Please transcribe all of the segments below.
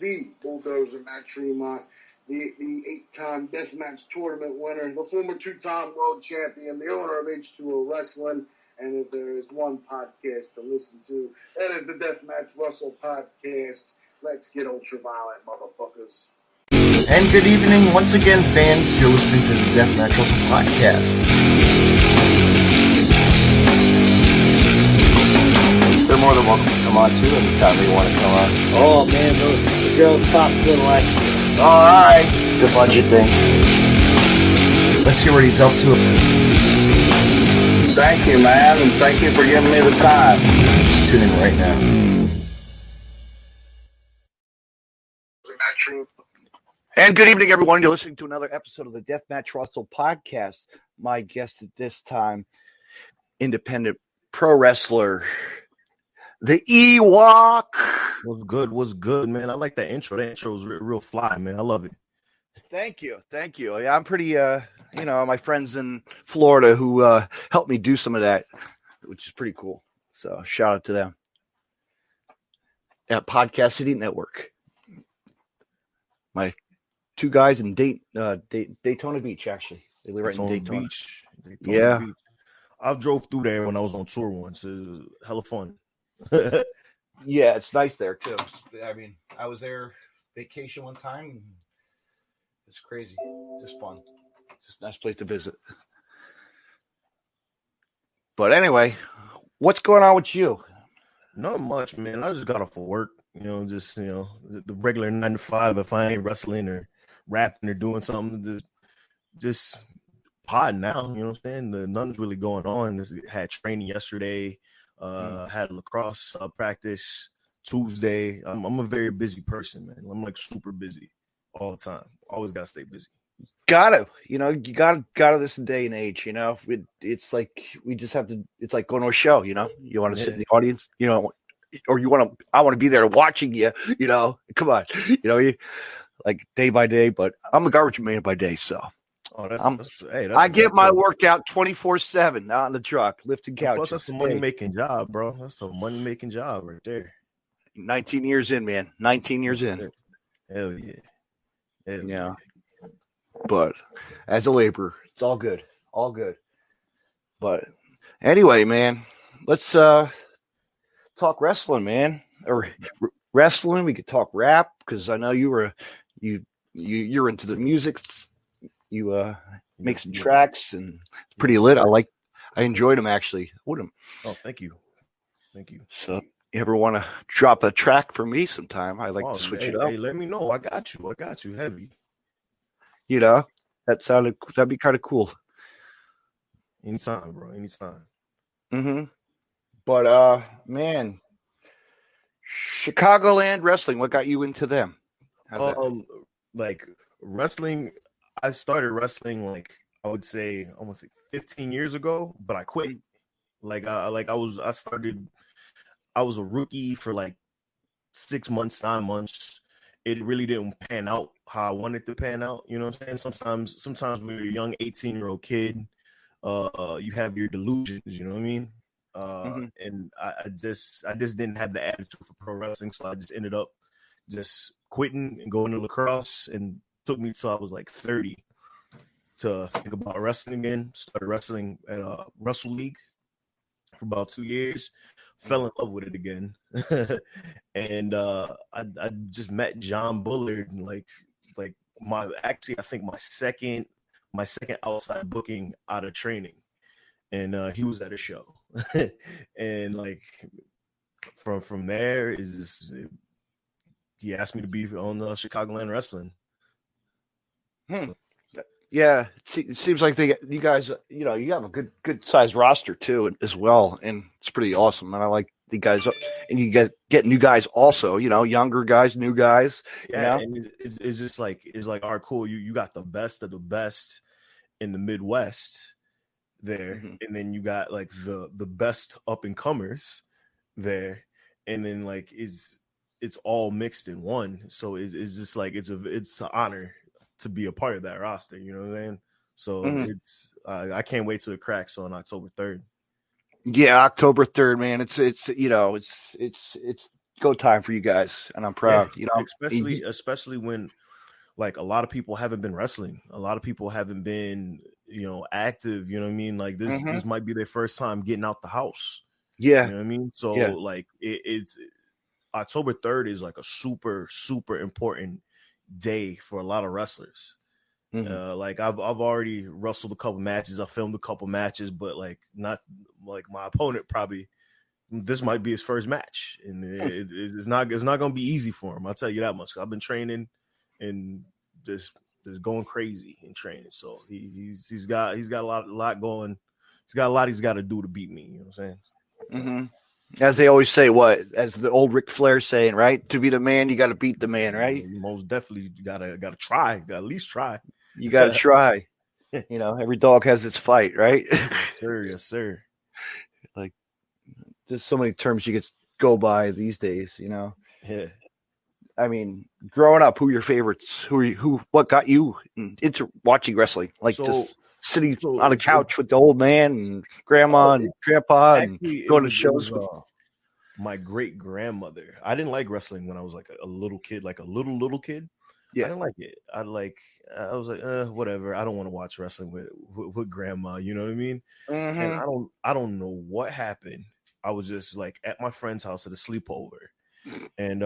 the Bulldozer Matt Tremont, the 8-time Deathmatch Tournament winner, the former 2-time world champion, the owner of H2O Wrestling. And if there is one podcast to listen to, that is the Deathmatch Russell Podcast. Let's get ultraviolet, motherfuckers. And good evening once again, fans. You're listening to the Deathmatch Russell Podcast. They're more than welcome to come on, too, anytime they want to come on. Oh, man, the girls pop good like this. All right. It's a budget thing. Let's see what he's up to. Thank you, man, and thank you for giving me the time. Tune in right now. And good evening, everyone. You're listening to another episode of the Deathmatch Russell Podcast. My guest at this time, independent pro wrestler, the Ewokk. What's good, man? I like that intro. That intro was real fly, man. I love it. Thank you. Yeah, I'm pretty, my friends in Florida who helped me do some of that, which is pretty cool. So shout out to them at Podcast City Network. My two guys in Daytona Beach, actually. They live right in Daytona. Daytona Beach. I drove through there when I was on tour once. It was hella fun. Yeah, it's nice there, too. I mean, I was there vacation one time. It's crazy. It's just fun. It's just a nice place to visit. But anyway, what's going on with you? Not much, man. I just got off of work. The regular 9 to 5. If I ain't wrestling or rapping or doing something, just pod now. You know what I'm saying? Nothing's really going on. Had training yesterday. Had lacrosse practice Tuesday. I'm a very busy person, man. I'm like super busy all the time. Always gotta stay busy. You gotta this day and age. It's like we just have to. It's like going to a show. You want to sit in the audience. Or you want to. I want to be there watching you. Come on. Like day by day. But I'm a garbage man by day, so. I get my workout 24/7 out in the truck, lifting couches. Plus, that's a money-making job, bro. That's a money-making job right there. 19 years in, man. 19 years in. Hell yeah. Yeah. But as a laborer, it's all good. All good. But anyway, man, let's talk wrestling, man. Or wrestling. We could talk rap because I know you're into the music. You make some tracks and it's pretty lit. I enjoyed them actually. Oh, thank you. So you ever want to drop a track for me sometime? I like to switch it up. Hey, let me know. I got you heavy. That'd be kind of cool. Anytime, bro. Anytime. Mm-hmm. But man, Chicagoland wrestling. What got you into them? Like wrestling. I started wrestling I would say almost 15 years ago, but I quit. I was a rookie for 6 months, 9 months. It really didn't pan out how I wanted to pan out. You know what I'm saying? Sometimes when you're a young 18-year-old kid, you have your delusions. You know what I mean? And I just didn't have the attitude for pro wrestling, so I just ended up just quitting and going to lacrosse. And took me till I was 30 to think about wrestling again. Started wrestling at a Wrestle League for about 2 years. Fell in love with it again. And I just met John Bullard I think my second outside booking out of training. And he was at a show. And from there he asked me to be on the Chicagoland Wrestling. Yeah, it seems like you guys, you have a good sized roster too as well, and it's pretty awesome. And I like the guys, and you get new guys also, younger guys, new guys. Yeah, and it's just all right, cool. You got the best of the best in the Midwest there, and then you got the best up and comers there, and then it's all mixed in one. So it's just it's an honor to be a part of that roster, you know what I'm saying? So it's I can't wait till it cracks on October 3rd. Yeah, October 3rd, man. It's go time for you guys, and I'm proud. Yeah, You know, especially when like a lot of people haven't been wrestling. A lot of people haven't been, active. You know what I mean? Like this, Mhm. this might be their first time getting out the house. Yeah, You know what I mean? So yeah. like it's October 3rd is like a super, super important day for a lot of wrestlers. Mhm. Like I've already wrestled a couple matches. I filmed a couple matches, but like not like my opponent probably this might be his first match, and it's not going to be easy for him. I'll tell you that much. I've been training and just going crazy in training. So he's got a lot going. He's got a lot he's got to do to beat me. You know what I'm saying? Mhm. As they always say, as the old Ric Flair saying, right? To be the man, you got to beat the man, right? You most definitely gotta try. Gotta at least try. You got to try. You know, every dog has its fight, right? Yes, sir. Yes, sir. Like, there's so many terms you could go by these days. You know, Yeah. I mean, growing up, who are your favorites? What got you into watching wrestling? Like just sitting on a couch with the old man and grandma and grandpa and actually going to shows with. My great grandmother. I didn't like wrestling when I was like a little kid, like a little kid. I didn't like it. I was like, whatever. I don't want to watch wrestling with grandma. You know what I mean? And I don't know what happened. I was just like at my friend's house at a sleepover, and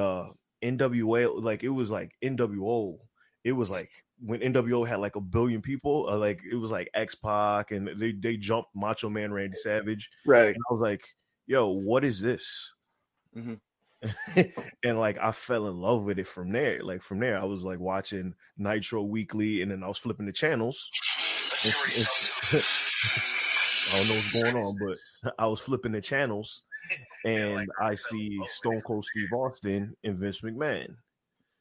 NWA, like it was like NWO. It was like when NWO had like a billion people. Like it was like X-Pac, and they jumped Macho Man Randy Savage. Right. And I was like, yo, what is this? And like I fell in love with it from there. Like from there, I was like watching Nitro Weekly, and then I was flipping the channels. I don't know what's going on, but I was flipping the channels, and I see Stone Cold Steve Austin and Vince McMahon.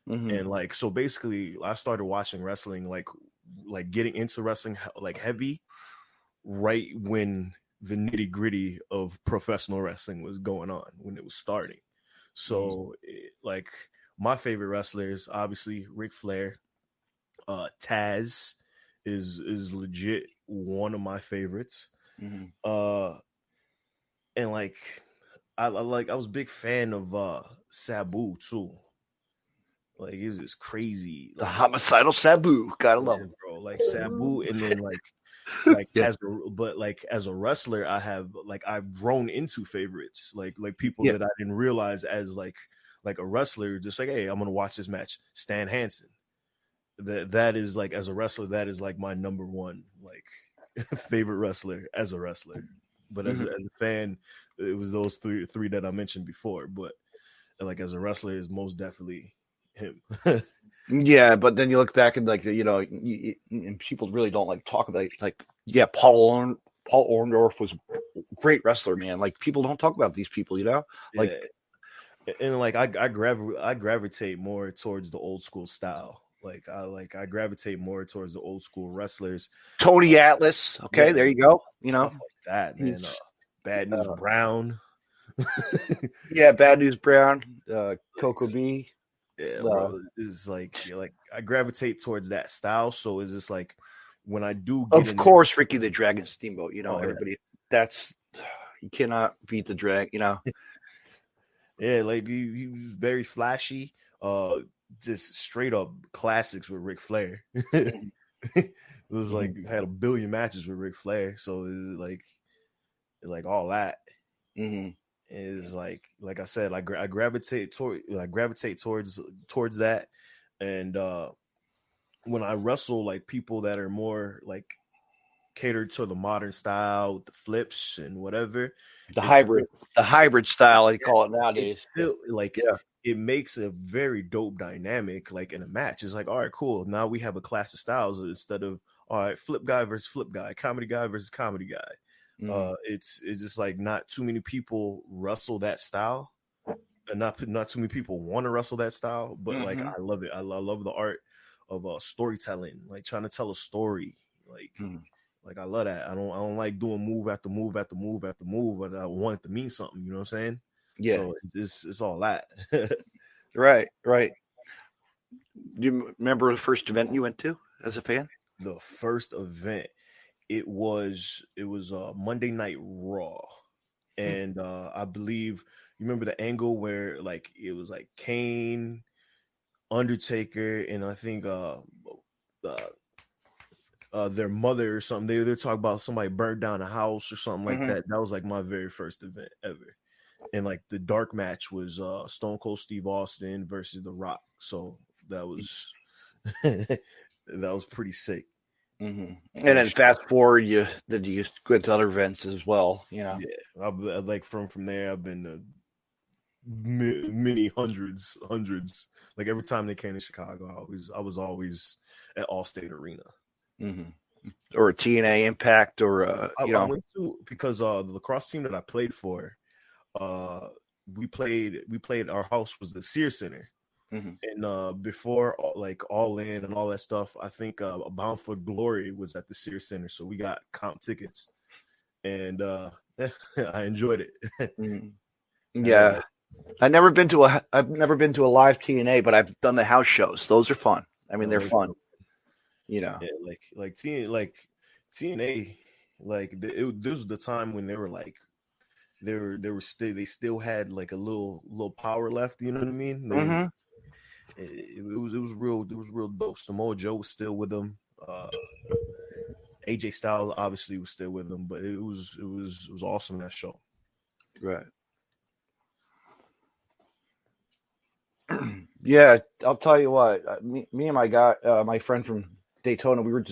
And like so basically I started watching wrestling like getting into wrestling like heavy right when the nitty-gritty of professional wrestling was going on, when it was starting. So like my favorite wrestlers, obviously Ric Flair, Taz is legit one of my favorites. And like I was a big fan of Sabu too. Like it was just crazy. The Like, homicidal Sabu, gotta love him, bro. Like Sabu, and then like as a wrestler, I've grown into favorites, like people that I didn't realize as like a wrestler. Just like, hey, I'm gonna watch this match. Stan Hansen. That is like, as a wrestler, that is like my number one like favorite wrestler as a wrestler. But as a fan, it was those three that I mentioned before. But like as a wrestler, is most definitely him. Yeah, but then you look back and like and people really don't like talk about it. Like, yeah, Paul Orndorff was a great wrestler, man. Like people don't talk about these people, you know. Like, and like I gravitate more towards the old school style. I gravitate more towards the old school wrestlers. Tony Atlas. Okay, there you go. You know, stuff like that, man. Bad News Brown. Yeah, Bad News Brown. Coco B. Yeah, bro. It's like I gravitate towards that style. So it's just like when I do get of course, Ricky the Dragon Steamboat. You know, everybody. That's, you cannot beat the drag. You know. Yeah, like he was very flashy. Just straight up classics with Ric Flair. It was like had a billion matches with Ric Flair, so it was like all that. Is like I said, I gravitate towards that, and when I wrestle like people that are more like catered to the modern style with the flips and whatever, the hybrid style they call it nowadays. Still, like it makes a very dope dynamic. Like in a match, it's like, all right, cool. Now we have a class of styles instead of, all right, flip guy versus flip guy, comedy guy versus comedy guy. It's just like not too many people wrestle that style, and not too many people want to wrestle that style. But like I love it. I love the art of storytelling, like trying to tell a story. Like I love that. I don't like doing move after move after move after move, but I want it to mean something. You know what I'm saying? Yeah. So it's all that. Right. Do you remember the first event you went to as a fan? The first event, it was Monday Night Raw, and I believe You remember the angle where like it was like Kane, Undertaker, and I think their mother or something. They're talking about somebody burned down a house or something like that. That was like my very first event ever. And like the dark match was Stone Cold Steve Austin versus The Rock. So that was that was pretty sick. And then fast forward, you go to other events as well. You know, yeah. Like from there, I've been to many hundreds. Like every time they came to Chicago, I was always at Allstate Arena. Or a TNA Impact, or I went to, because the lacrosse team that I played for, we played. Our house was the Sears Center. And before like All In and all that stuff, I think Bound for Glory was at the Sears Center, so we got comp tickets, and I enjoyed it. Yeah, I've never been to a live TNA, but I've done the house shows. Those are fun. I mean, they're fun. You know, yeah, like TNA, like this was the time when they were like they still had like a little power left. You know what I mean? It was real dope. Samoa Joe was still with them. AJ Styles obviously was still with them, but it was awesome, that show. Right. Yeah, I'll tell you what. Me and my friend from Daytona, we were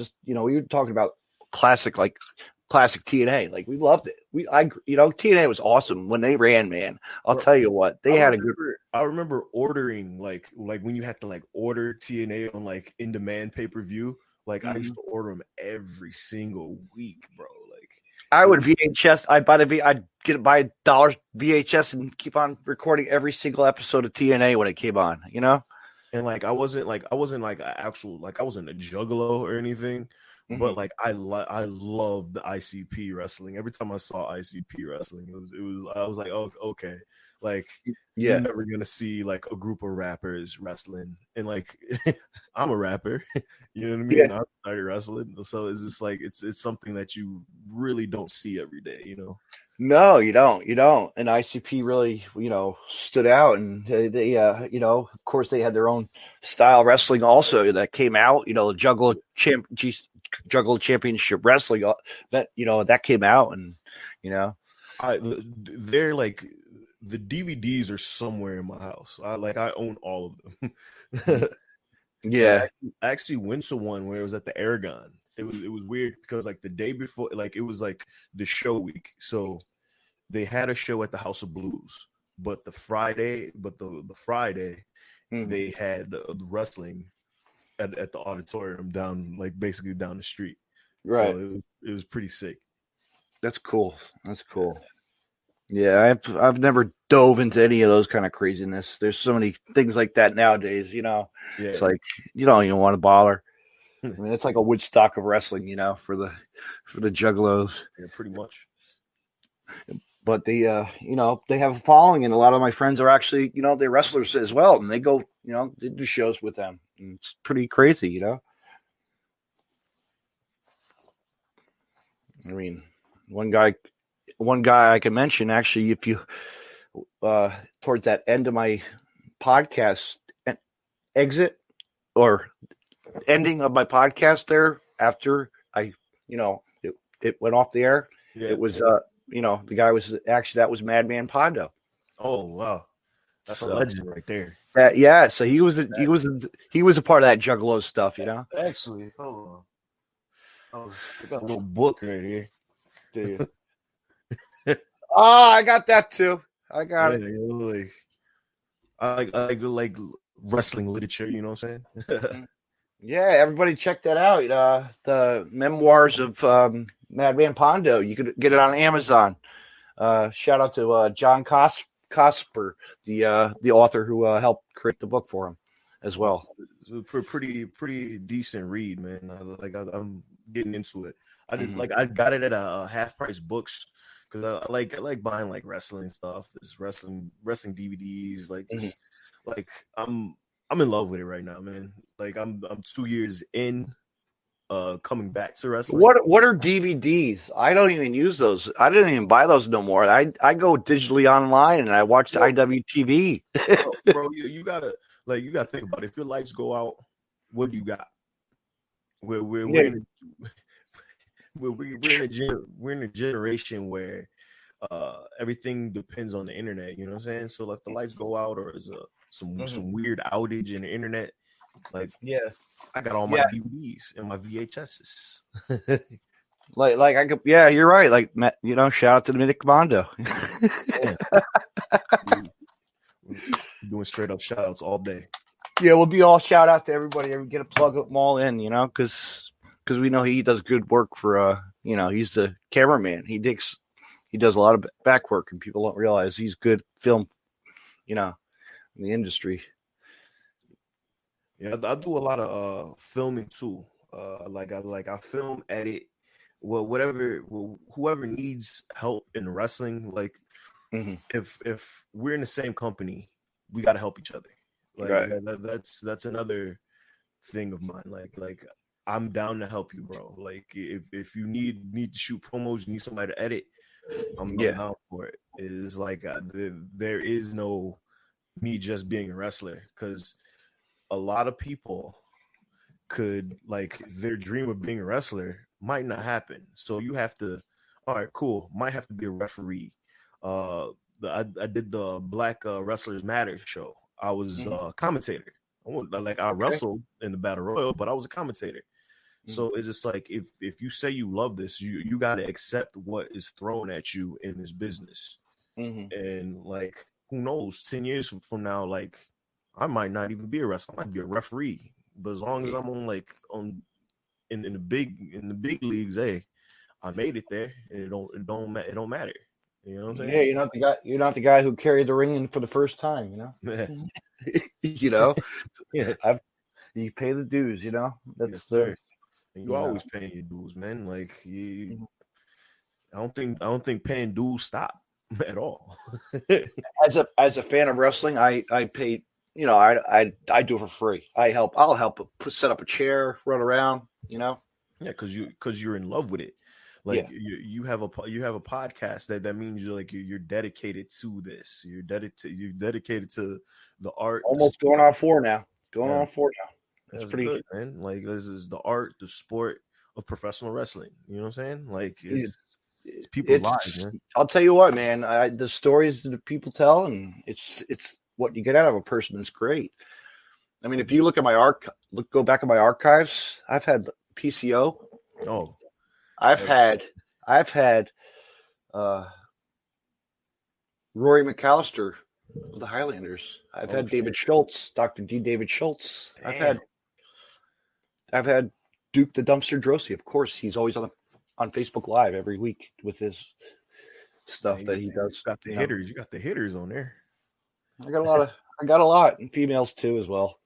talking about classic TNA. Like, we loved it. TNA was awesome when they ran, man. I'll tell you what, I remember ordering like when you had to like order TNA on like in demand pay-per-view. Like I used to order them every single week, bro. Like I would VHS. I'd buy I'd buy $1 VHS and keep on recording every single episode of TNA when it came on. You know. And like I wasn't like I wasn't a juggalo or anything. But like I love the ICP wrestling. Every time I saw ICP wrestling, it was I was like, oh, okay, like you're never gonna see like a group of rappers wrestling, and like I'm a rapper, you know what I mean? I started wrestling, so it's just like it's something that you really don't see every day, you know. No, you don't. And ICP really, stood out, and they of course they had their own style wrestling also that came out. The Juggle Championship Wrestling that came out, and they're like the DVDs are somewhere in my house. I own all of them. Yeah, I actually went to one where it was at the Aragon. It was weird because like the day before, like it was like the show week, so they had a show at the House of Blues, but the Friday they had wrestling at the auditorium basically down the street. Right. So it was pretty sick. That's cool. Yeah, I've never dove into any of those kind of craziness. There's so many things like that nowadays. Yeah. It's like you don't even want to bother. I mean, it's like a Woodstock of wrestling, for the juggalos. Yeah, pretty much. But they have a following, and a lot of my friends are actually, they're wrestlers as well, and they go, they do shows with them. And it's pretty crazy, I mean, one guy I can mention, actually, if you towards that end of my podcast exit or ending of my podcast there, after I, it went off the air, it was the guy was actually, that was Madman Pondo. Oh wow, that's a legend right there. Yeah, so he was a part of that Juggalo stuff, Actually, hold on, I got a little book right here. Dude. Oh, I got that too. I got it. Really. I like wrestling literature. You know what I'm saying? Yeah, everybody check that out. The memoirs of Madman Pondo. You could get it on Amazon. Shout out to John Cosper, the author who helped create the book for him as well. It's a pretty decent read, man. I'm getting into it. I got it at a half price books because I like buying like wrestling stuff. This wrestling DVDs, like just like I'm in love with it right now, man. Like I'm 2 years in, coming back to wrestling. What are DVDs? I don't even use those. I didn't even buy those no more. I go digitally online and I watch the IWTV. Bro, you gotta think about it. If your lights go out, what do you got? We're in a generation where everything depends on the internet. You know what I'm saying? So if the lights go out or is some weird outage in the internet, like I got all my DVDs and my VHSs. like I could, you're right. Like, shout out to the Mythic Mondo. Doing straight up shout outs all day. Yeah, we'll be all shout out to everybody. Get a plug them all in, because we know he does good work for he's the cameraman. He does a lot of back work, and people don't realize he's good film, in the industry. Yeah, I do a lot of filming too. I film, edit, whoever needs help in wrestling. Like, if we're in the same company, we got to help each other. Like, right. That's another thing of mine. Like I'm down to help you, bro. Like if you need me to shoot promos, you need somebody to edit, I'm down for it. It is like there is no me just being a wrestler, because a lot of people could, like, their dream of being a wrestler might not happen. So you have to, all right, cool, might have to be a referee. I did the Black Wrestlers Matter show. I was a commentator. I wrestled in the Battle Royal, but I was a commentator. So it's just like, if you say you love this, you got to accept what is thrown at you in this business. And like, who knows, 10 years from now, like, I might not even be a wrestler. I might be a referee. But as long as I'm in the big leagues, hey, I made it there, and it don't matter. You know what I'm saying? Yeah, you're not the guy who carried the ring in for the first time. Yeah. You pay the dues. That's you always paying your dues, man. Like, I don't think paying dues stop at all. As a fan of wrestling, I pay. I do it for free. I'll help set up a chair, run around. Yeah, because you're in love with it. Like, you have a podcast that means you're dedicated to this. You're dedicated to the art. Almost going on 4 now. That's pretty good, man. Like, this is the art, the sport of professional wrestling. You know what I'm saying? Like, it's people's lives, man. I'll tell you what, man. The stories that people tell, and it's what you get out of a person is great. I mean, if you look at my go back at my archives, I've had PCO. Oh, I've had Rory McAllister of the Highlanders. I've had David Schultz, Dr. D. David Schultz. Damn. I've had Duke the Dumpster Drosy. Of course, he's always on Facebook Live every week with his stuff that he does. Got the hitters. You got the hitters on there. I got a lot, and females too as well.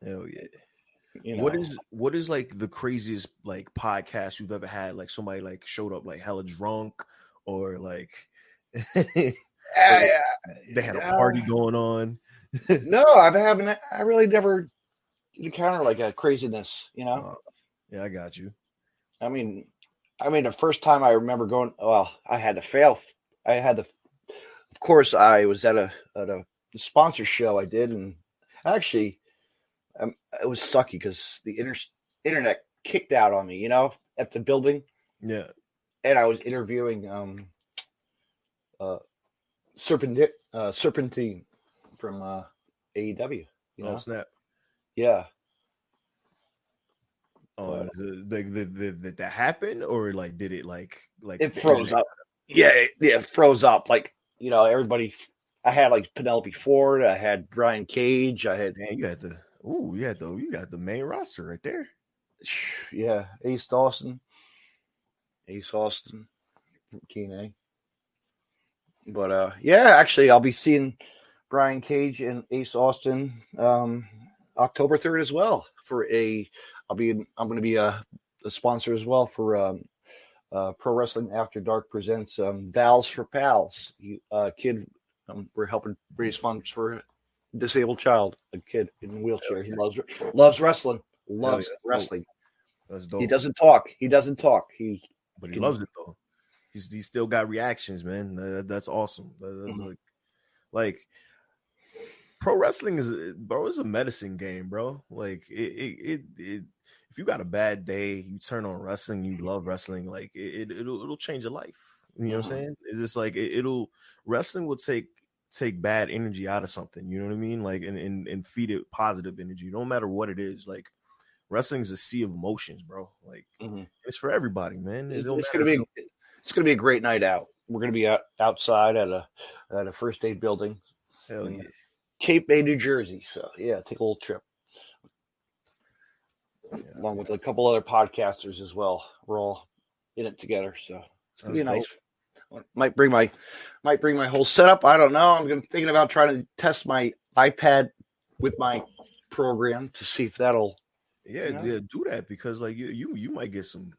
Hell yeah. What is like the craziest like podcast you've ever had? Like, somebody like showed up like hella drunk, or like they had a party going on. No, I really never encountered like a craziness, Yeah, I got you. I mean, the first time I remember going, I had to fail. Of course, I was at a sponsor show I did, and actually, it was sucky because the internet kicked out on me, at the building. Yeah. And I was interviewing Serpentine from AEW. Oh, snap. Yeah. Oh, did that happen, or like did it like it froze up? Yeah, it froze up. Like, everybody. I had like Penelope Ford. I had Brian Cage. I had. Man, you got the main roster right there. Yeah, Ace Austin from TNA. But actually, I'll be seeing Brian Cage and Ace Austin October 3rd as well I'm going to be a sponsor as well for Pro Wrestling After Dark presents Val's for Pals. Kid, we're helping raise funds for disabled child, a kid in a wheelchair. He loves wrestling. Loves wrestling. That's dope. He doesn't talk. But he loves it though. He's still got reactions, man. That's awesome. That's like pro wrestling is a medicine game, bro. Like it if you got a bad day, you turn on wrestling, you love wrestling, like it'll change your life. You know what I'm saying? It's just like wrestling will take bad energy out of something, you know what I mean? Like and feed it positive energy. No matter what it is, like wrestling is a sea of emotions, bro. Like it's for everybody, man. It's gonna be a great night out. We're gonna be outside at a first aid building. Hell yeah. Cape May, New Jersey. So yeah, take a little trip. Along with a couple other podcasters as well. We're all in it together. So it's gonna be nice. Might bring my whole setup. I don't know. I'm thinking about trying to test my iPad with my program to see if that'll do that, because like you might get some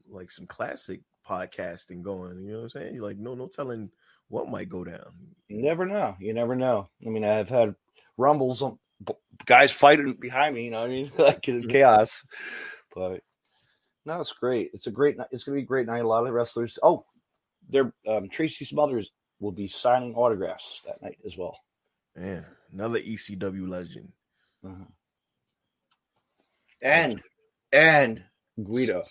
classic podcasting going. You know what I'm saying? You're like no telling what might go down. You never know. I mean, I've had rumbles on guys fighting behind me, you know what I mean? Like chaos. But no, it's great. It's gonna be a great night. A lot of wrestlers. Oh, Tracy Smothers will be signing autographs that night as well. Yeah, another ECW legend. And Guido.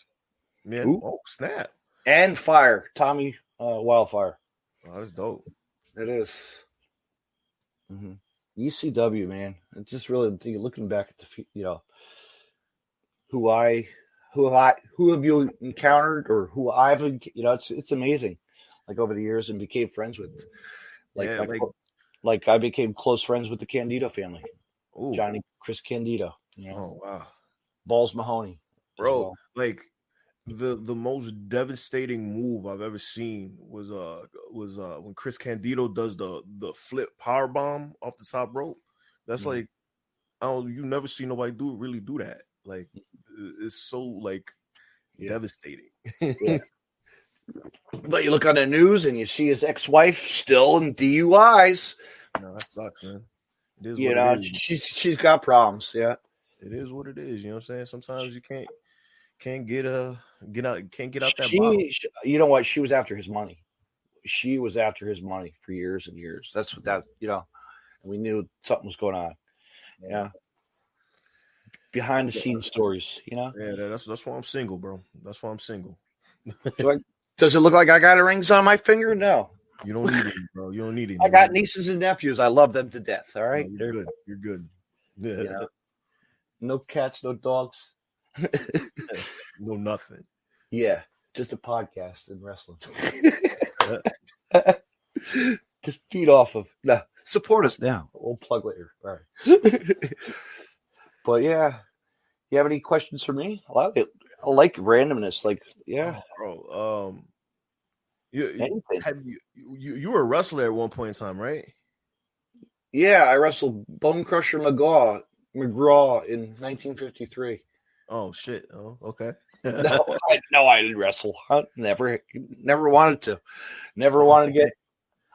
Yeah. Oh, snap. And Fire. Tommy Wildfire. Oh, that's dope. It is. ECW, man. It's just really looking back at the, who have you encountered, or who I've, it's amazing. Like over the years, and became friends with, like I became close friends with the Candido family. Ooh. Johnny, Chris Candido. Oh wow. Balls Mahoney, bro. Well. Like the most devastating move I've ever seen was when Chris Candido does the flip power bomb off the top rope. That's like, you never see nobody really do that. Like it's so like devastating. Yeah. But you look on the news and you see his ex-wife still in DUIs. No, that sucks, man. It is what it is. She's got problems. Yeah, it is what it is. You know what I'm saying? Sometimes you can't get out that bottle. You know what? She was after his money. She was after his money for years and years. That's what that, and we knew something was going on. Yeah. Behind the scenes stories, Yeah, that's why I'm single, bro. That's why I'm single. Does it look like I got rings on my finger? No. You don't need it, bro. You don't need it. I got nieces and nephews. I love them to death. All right. No, you're good. Yeah. No cats, no dogs. No nothing. Yeah. Just a podcast and wrestling. Just feed off of. No, support us now. We'll plug later. All right. But yeah. You have any questions for me? I like randomness. Like, yeah. Oh, bro. You were a wrestler at one point in time, right? Yeah, I wrestled Bone Crusher McGraw in 1953. Oh shit! Oh, okay. No, I didn't wrestle. I never wanted to. Never wanted to get.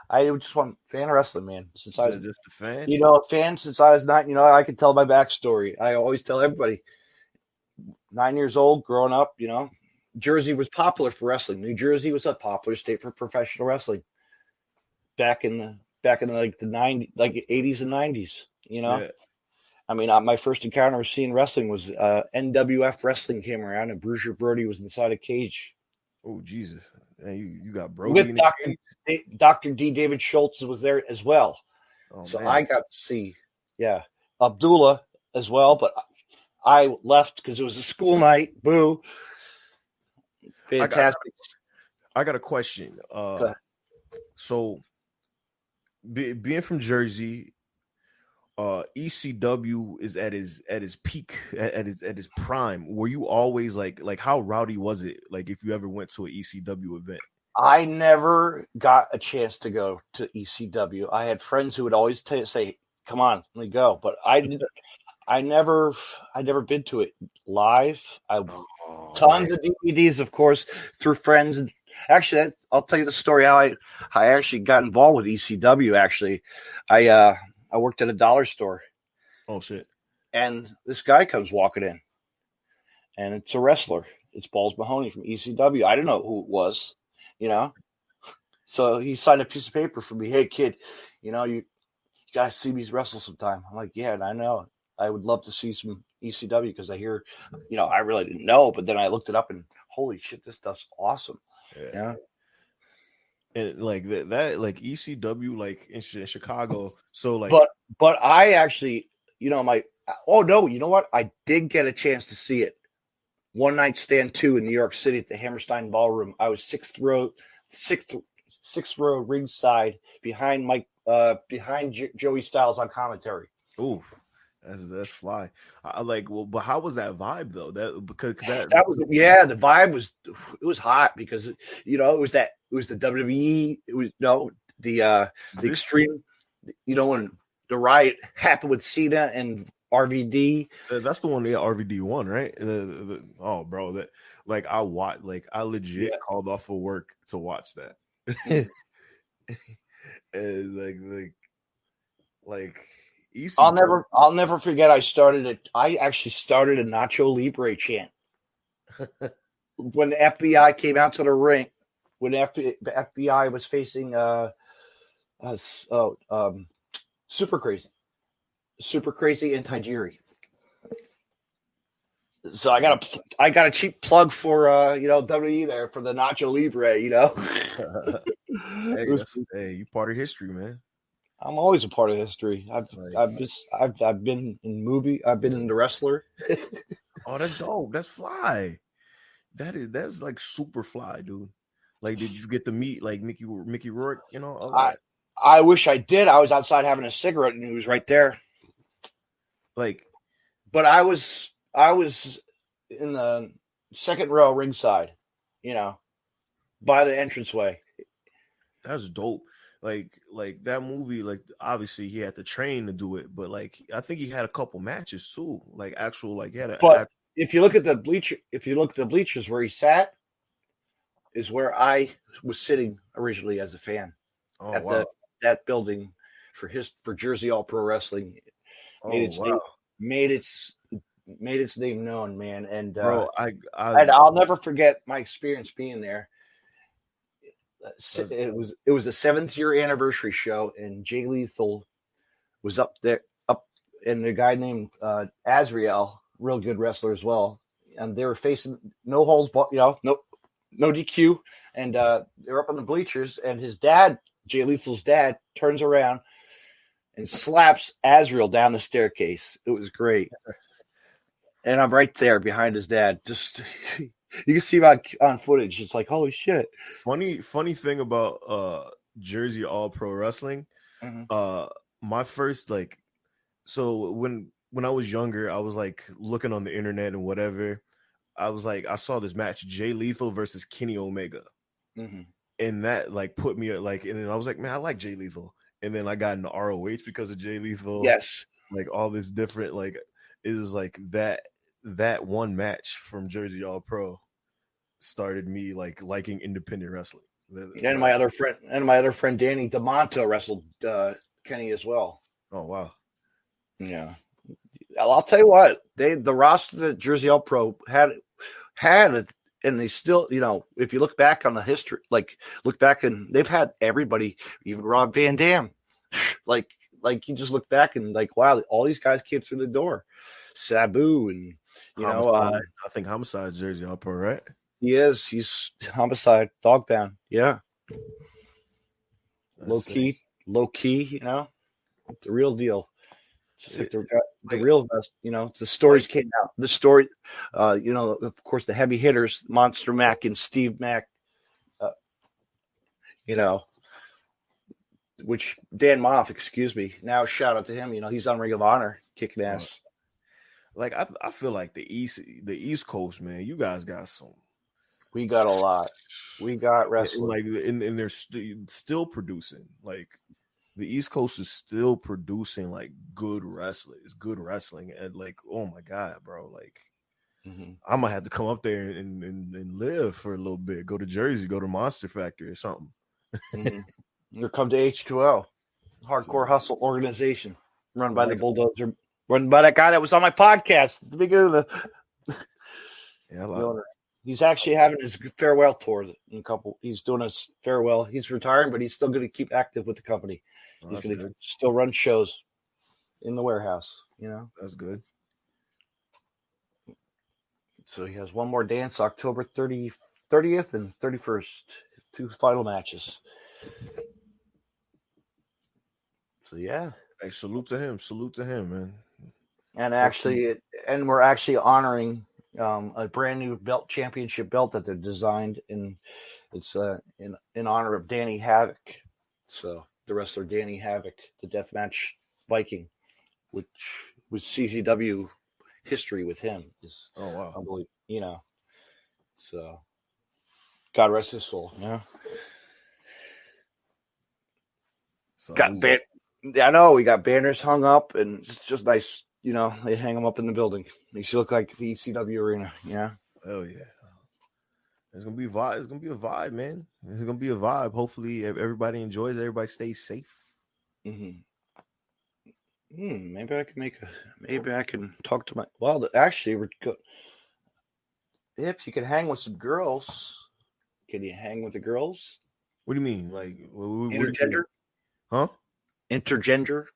I just want fan of wrestling, man. Since I was just a fan, a fan since I was 9. I could tell my backstory. I always tell everybody. 9 years old, growing up, Jersey was popular for wrestling. New Jersey was a popular state for professional wrestling. Back in the like the 80s and 90s, Yeah. I mean, my first encounter with seeing wrestling was NWF wrestling came around, and Bruiser Brody was inside a cage. Oh Jesus! And you got Brody with Dr. D. David Schultz was there as well. Oh, so man. I got to see, Abdullah as well, but I left because it was a school night. Boo! Fantastic. I got a question. So, being from Jersey, ECW is at his peak, at his prime. Were you always like how rowdy was it? Like if you ever went to an ECW event? I never got a chance to go to ECW. I had friends who would always say, "Come on, let me go," but I never been to it live. Tons of DVDs, of course, through friends. And actually, I'll tell you the story how I actually got involved with ECW. Actually, I worked at a dollar store Oh shit! And this guy comes walking in, and it's a wrestler. It's Balls Mahoney from ECW. I didn't know who it was, you know. So he signed a piece of paper for me. Hey, kid, you got to see me wrestle sometime. I'm like, yeah, and I know. I would love to see some ECW because I hear, I really didn't know, but then I looked it up and holy shit, this stuff's awesome. Yeah. And like that like ECW, like in Chicago. So like, but I actually, oh no, you know what? I did get a chance to see it. One Night Stand 2 in New York City at the Hammerstein Ballroom. I was sixth row ringside behind Joey Styles on commentary. Ooh, that's fly. I like. Well, but how was that vibe though? The vibe was hot because it was the WWE. It was the Extreme. When the riot happened with Cena and RVD. That's the one. Yeah, RVD won, right? Oh, bro, that like I legit called off of work to watch that. And like ECW. I'll never forget. I actually started a Nacho Libre chant when the FBI came out to the ring. When the FBI was facing Super Crazy and Tajiri. So I got a cheap plug for WWE there for the Nacho Libre. Hey, you part of history, man. I'm always a part of history. I've been in movie. I've been in The Wrestler. Oh, that's dope. That's fly. That's like super fly, dude. Like, did you get to meet like Mickey Rourke? I wish I did. I was outside having a cigarette and he was right there. Like, but I was in the second row ringside, by the entranceway. That's dope. Like that movie, like obviously he had to train to do it, but like I think he had a couple matches too. Like actual, like he had if you look at the bleachers where he sat, is where I was sitting originally as a fan that building for Jersey All Pro Wrestling. Made its name known, man. And bro, I'll never forget my experience being there. It was a 7th year anniversary show, and Jay Lethal was up there, and a guy named Azrael, real good wrestler as well. And they were facing no holds, no DQ, and they were up on the bleachers. And his dad, Jay Lethal's dad, turns around and slaps Azrael down the staircase. It was great. And I'm right there behind his dad. Just you can see him on footage. It's like, holy shit. Funny thing about Jersey All Pro Wrestling. Mm-hmm. My first so when I was younger, I was like looking on the internet and whatever. I was like, I saw this match, Jay Lethal versus Kenny Omega. Mm-hmm. And that like put me and then I was like, man, I like Jay Lethal. And then I got into ROH because of Jay Lethal. Yes. Like all this different, like it was like that one match from Jersey All Pro started me like liking independent wrestling. And my other friend Danny DeMonto wrestled Kenny as well. Oh wow. Yeah. I'll tell you what, the roster that Jersey All Pro had it, and they still, if you look back on the history, and they've had everybody, even Rob Van Dam. Like you just look back and like, wow, all these guys came through the door. Sabu and Homicide. I think Homicide's Jersey All Pro, right? He is. He's Homicide, Dogbound. Yeah. Low key, the real deal. Just like the real best, the stories came out. The story, of course, the heavy hitters, Monster Mac and Steve Mac, which Dan Moff, excuse me. Now shout out to him. He's on Ring of Honor, kicking ass. Like I feel like the East Coast, man, you guys got some. We got a lot. We got wrestling. Like, and they're still producing. Like, the East Coast is still producing like good wrestling, and like, oh my god, bro, like, I might have to come up there and live for a little bit. Go to Jersey, go to Monster Factory or something. Or come to H2O, Hardcore Hustle organization, run by the Bulldozer Run by that guy that was on my podcast at the beginning of the. Yeah, He's actually having his farewell tour in a couple. He's doing a farewell. He's retiring, but he's still going to keep active with the company. He's going to still run shows in the warehouse. That's good. So he has one more dance, October 30th and 31st, 2 final matches. So yeah. Hey, salute to him, man. And we're actually honoring a brand new championship belt that they're designed, and it's in honor of Danny Havoc. So the wrestler Danny Havoc, the Deathmatch Viking, which was CZW history with him, is unbelievable. So God rest his soul. So I know we got banners hung up, and it's just nice. They hang them up in the building. Makes you look like the ECW arena. Oh yeah. It's gonna be a vibe. It's gonna be a vibe, man. It's gonna be a vibe. Hopefully, everybody enjoys. Everybody stays safe. Mm-hmm. Maybe I can Maybe I can talk to my. Well, actually, if you can hang with some girls, can you hang with the girls? What do you mean? Like intergender? Huh? Intergender?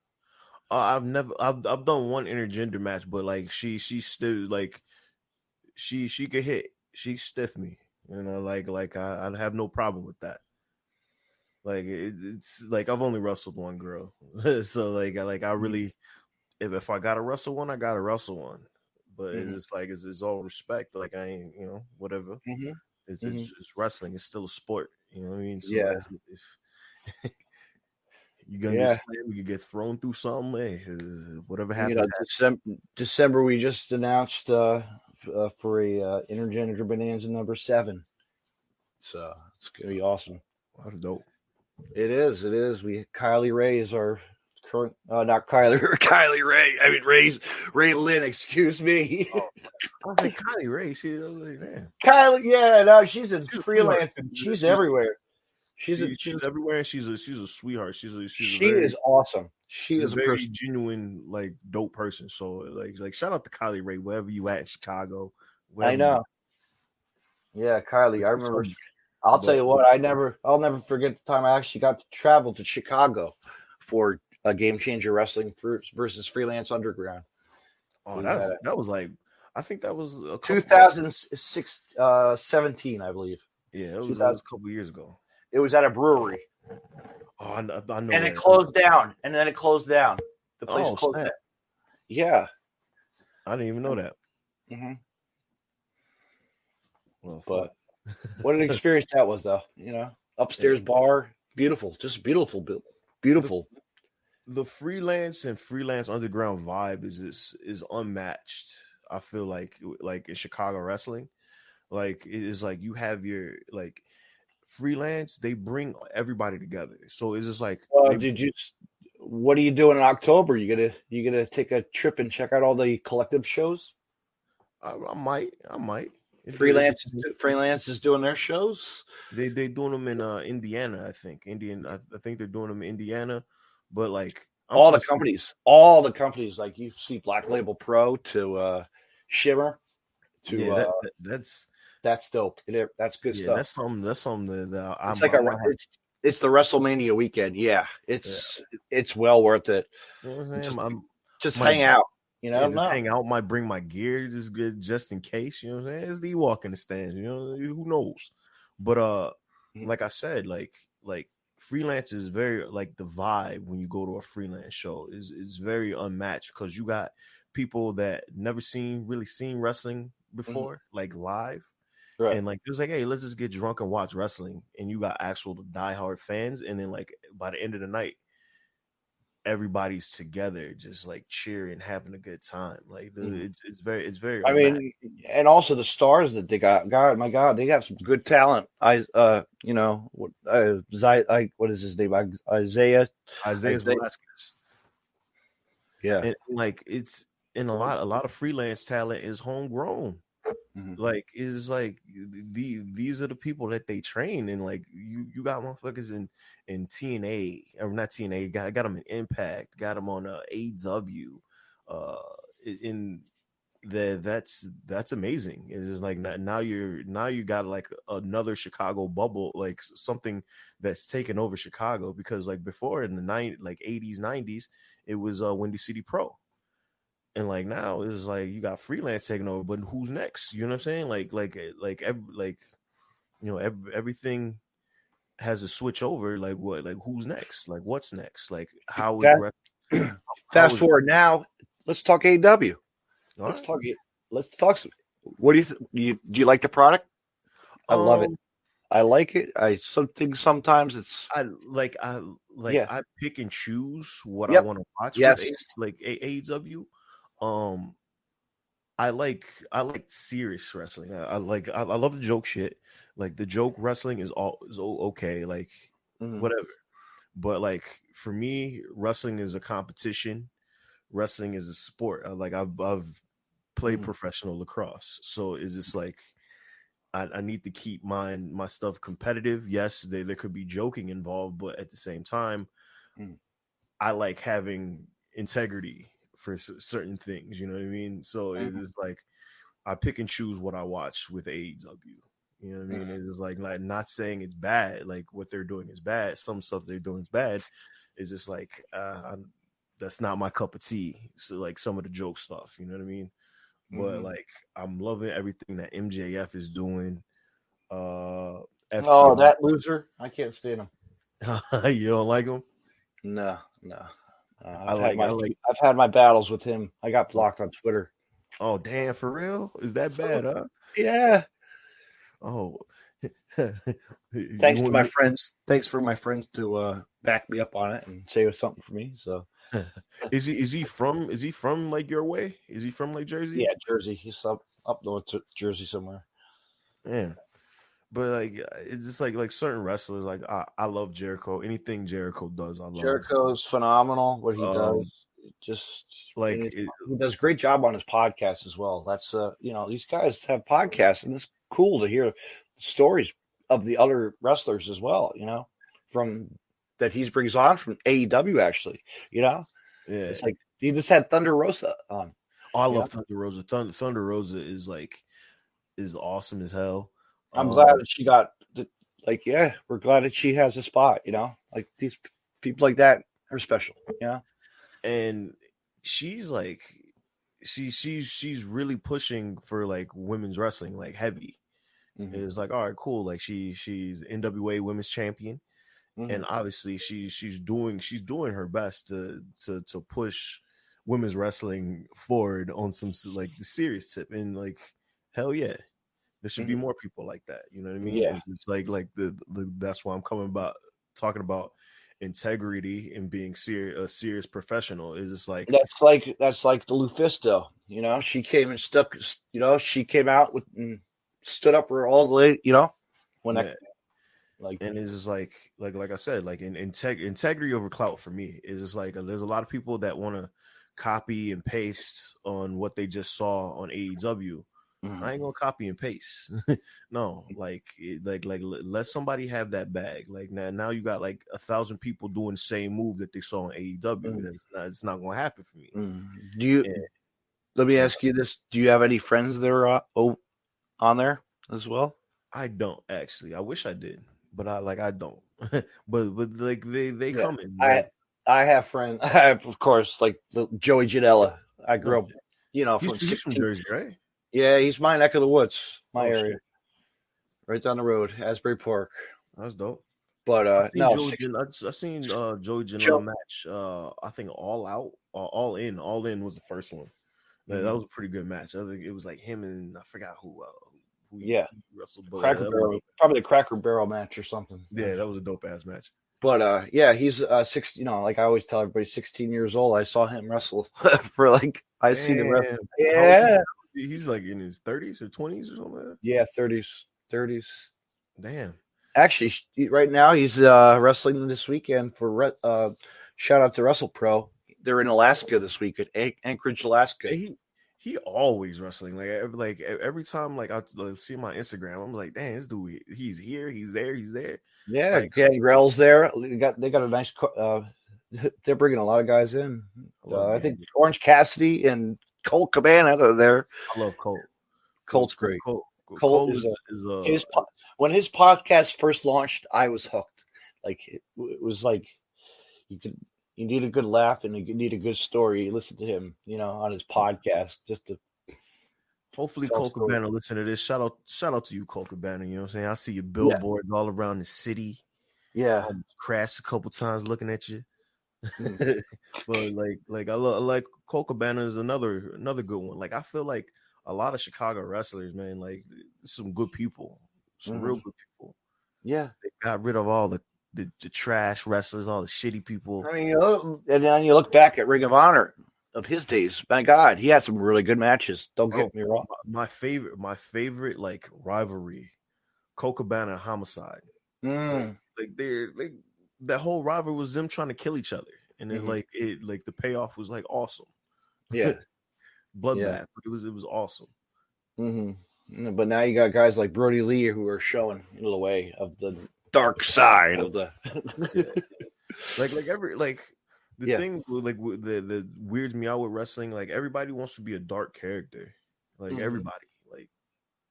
I've done one intergender match, but like she still like she could hit. She stiff me. Like I'd have no problem with that. Like it's like I've only wrestled one girl, so like I really, if I gotta wrestle one, I gotta wrestle one. But it's like it's all respect. Like I ain't whatever. Mm-hmm. It's wrestling. It's still a sport. You know what I mean? So yeah. Like, if you're gonna get slammed, you get thrown through something. Hey, whatever happens. December we just announced for a intergender bonanza number 7. So it's gonna be awesome. That's dope. It is. Kylie Ray is our current. Not Kylie. Kylie Ray. I mean Ray Lynn. Excuse me. I was like Kylie Ray. She was like, man. Kylie. Yeah. No, she's a freelance. She's everywhere. She's everywhere. She's a sweetheart. She is awesome. She is a very genuine, like dope person. So like shout out to Kylie Ray wherever you at in Chicago. I know. Yeah, Kylie. I remember. I'll tell you what. I'll never forget the time I actually got to travel to Chicago for a Game Changer Wrestling versus Freelance Underground. Oh, that was like, I think that was 2006, 17, I believe. Yeah, it was a couple years ago. It was at a brewery. Oh, I know. And it closed down. And then it closed down. The place closed down. Yeah. I didn't even know that. Mm-hmm. Well, but what an experience that was, though. Upstairs bar, beautiful, just beautiful. The freelance and freelance underground vibe is unmatched. I feel like in Chicago wrestling, like it is like you have your like freelance. They bring everybody together. So it's just like, what are you doing in October? You gonna take a trip and check out all the collective shows? I might. Freelance is doing their shows. They doing them in Indiana, I think. I think they're doing them in Indiana, but like all the companies, like you see Black Label Pro to Shimmer to that's dope. That's good stuff. That's something that it's the WrestleMania weekend. Yeah, it's well worth it. Just hang out. Hang out. Might bring my gear just in case. You know what I'm saying? It's the Ewokk in the stands. Who knows? But like I said, like freelance is very like the vibe when you go to a freelance show is very unmatched because you got people that never really seen wrestling before, like live. Right. And like it was like, hey, let's just get drunk and watch wrestling. And you got actual diehard fans. And then like by the end of the night, everybody's together, just like cheering, having a good time. Like it's very. I mean, and also the stars that they got. God, my God, they got some good talent. What is his name? Isaiah Velasquez. Yeah, and like it's in a lot of freelance talent is homegrown. Mm-hmm. Like it's like these are the people that they train, and like you got motherfuckers in TNA or not TNA, got them in Impact, got them on AEW, in that's amazing. It's just like now you got like another Chicago bubble, like something that's taken over Chicago, because like before in the 80s 90s it was Windy City Pro, and like now it's like you got freelance taking over, but who's next? You know what I'm saying? Everything has to switch over. Like what? Like who's next? Like what's next? Like how is fast forward now? Let's talk AEW. Let's right. talk. What do you do? You like the product? I love it. I like it. Sometimes it's I pick and choose what I Yep. want to watch Yes. with like AEW. I like serious wrestling. I love the joke shit. Like the joke wrestling is okay, like whatever. But like for me, wrestling is a competition. Wrestling is a sport. I've played professional lacrosse, so it's just like I need to keep my stuff competitive. Yes, there could be joking involved, but at the same time, I like having integrity for certain things. You know what I mean? So it is like I pick and choose what I watch with AEW. You know what I mean? It's like not saying it's bad. Like what they're doing is bad. Some stuff they're doing is bad. It's just like that's not my cup of tea. So like some of the joke stuff. You know what I mean? But like I'm loving everything that MJF is doing. FTR. That loser! I can't stand him. You don't like him? No. I've had my battles with him. I got blocked on Twitter. Oh damn! For real? Is that bad? Huh? Yeah. Oh. Thanks to my friends. Thanks for my friends to back me up on it and say it was something for me. So. Is he from like your way? Is he from like Jersey? Yeah, Jersey. He's up north Jersey somewhere. Yeah, but like it's just like certain wrestlers. Like I love Jericho. Anything Jericho does, I love. Jericho's phenomenal. What he does, just like he does a great job on his podcast as well. That's these guys have podcasts, and it's cool to hear stories of the other wrestlers as well. From that he brings on from AEW, actually, Yeah. It's like he just had Thunder Rosa on. Oh, I love Thunder Rosa. Thunder Rosa is awesome as hell. I'm glad that she got we're glad that she has a spot, like these people like that are special, and she's like, she's really pushing for like women's wrestling, like heavy. It's like, all right, cool. Like she's NWA women's champion. And obviously she's doing her best to push women's wrestling forward on some like the serious tip, and like hell yeah, there should be more people like that. You know what I mean? Yeah. It's like the that's why I'm talking about integrity and being a serious professional. Is just like that's like the Lufisto. She came and stuck. She came out with and stood up for all the way. When and it's just like I said, like integrity over clout for me is just like there's a lot of people that want to copy and paste on what they just saw on AEW. I ain't gonna copy and paste. No, like let somebody have that bag. Like now you got like 1,000 people doing the same move that they saw on AEW. It's not gonna happen for me. Let me ask you this: do you have any friends that are on there as well? I don't actually. I wish I did. But I don't. but like they come in. Right? I have friends. I have, of course, like Joey Janela. I grew up, he's from Jersey, right? Yeah, he's my neck of the woods, my area, shit. Right down the road, Asbury Park. That's dope. But I seen Joey Janela match. I think All In was the first one. That was a pretty good match. I think it was like him and I forgot who wrestled, but probably the Cracker Barrel match or something. Yeah, that was a dope ass match. But he's 6. Like I always tell everybody, 16 years old. I saw him wrestle for I see the wrestle. Yeah, he's like in his 30s or 20s or something like that. Yeah, 30s. Damn. Actually, right now he's wrestling this weekend for shout out to Wrestle Pro. They're in Alaska this week at Anchorage, Alaska. He always wrestling. Like every time I see him on Instagram, I'm like, dang, this dude, he's here, he's there. Yeah, Gangrel's there. They got a nice they're bringing a lot of guys in. I think Gambit. Orange Cassidy and Colt Cabana are there. I love Colt. Colt's great. Colt is is when his podcast first launched, I was hooked. Like it was like you need a good laugh and you need a good story. You listen to him, on his podcast just to. hopefully tell Colt stories. Cabana listen to this. Shout out to you, Colt Cabana. You know what I'm saying? I see your billboards all around the city. Yeah, I crashed a couple times looking at you. Mm. But I like Colt Cabana is another good one. Like I feel like a lot of Chicago wrestlers, man, like some good people, some real good people. Yeah, They got rid of all the trash wrestlers, all the shitty people. I mean, and then you look back at Ring of Honor of his days. My God, he had some really good matches. Don't get me wrong. My favorite like rivalry, Colt Cabana and Homicide. Like they're like that whole rivalry was them trying to kill each other, and then the payoff was like awesome. Yeah, bloodbath, but it was awesome. But now you got guys like Brody Lee who are showing a little way of the dark side of the the thing that weirds me out with wrestling. Like everybody wants to be a dark character, like everybody, like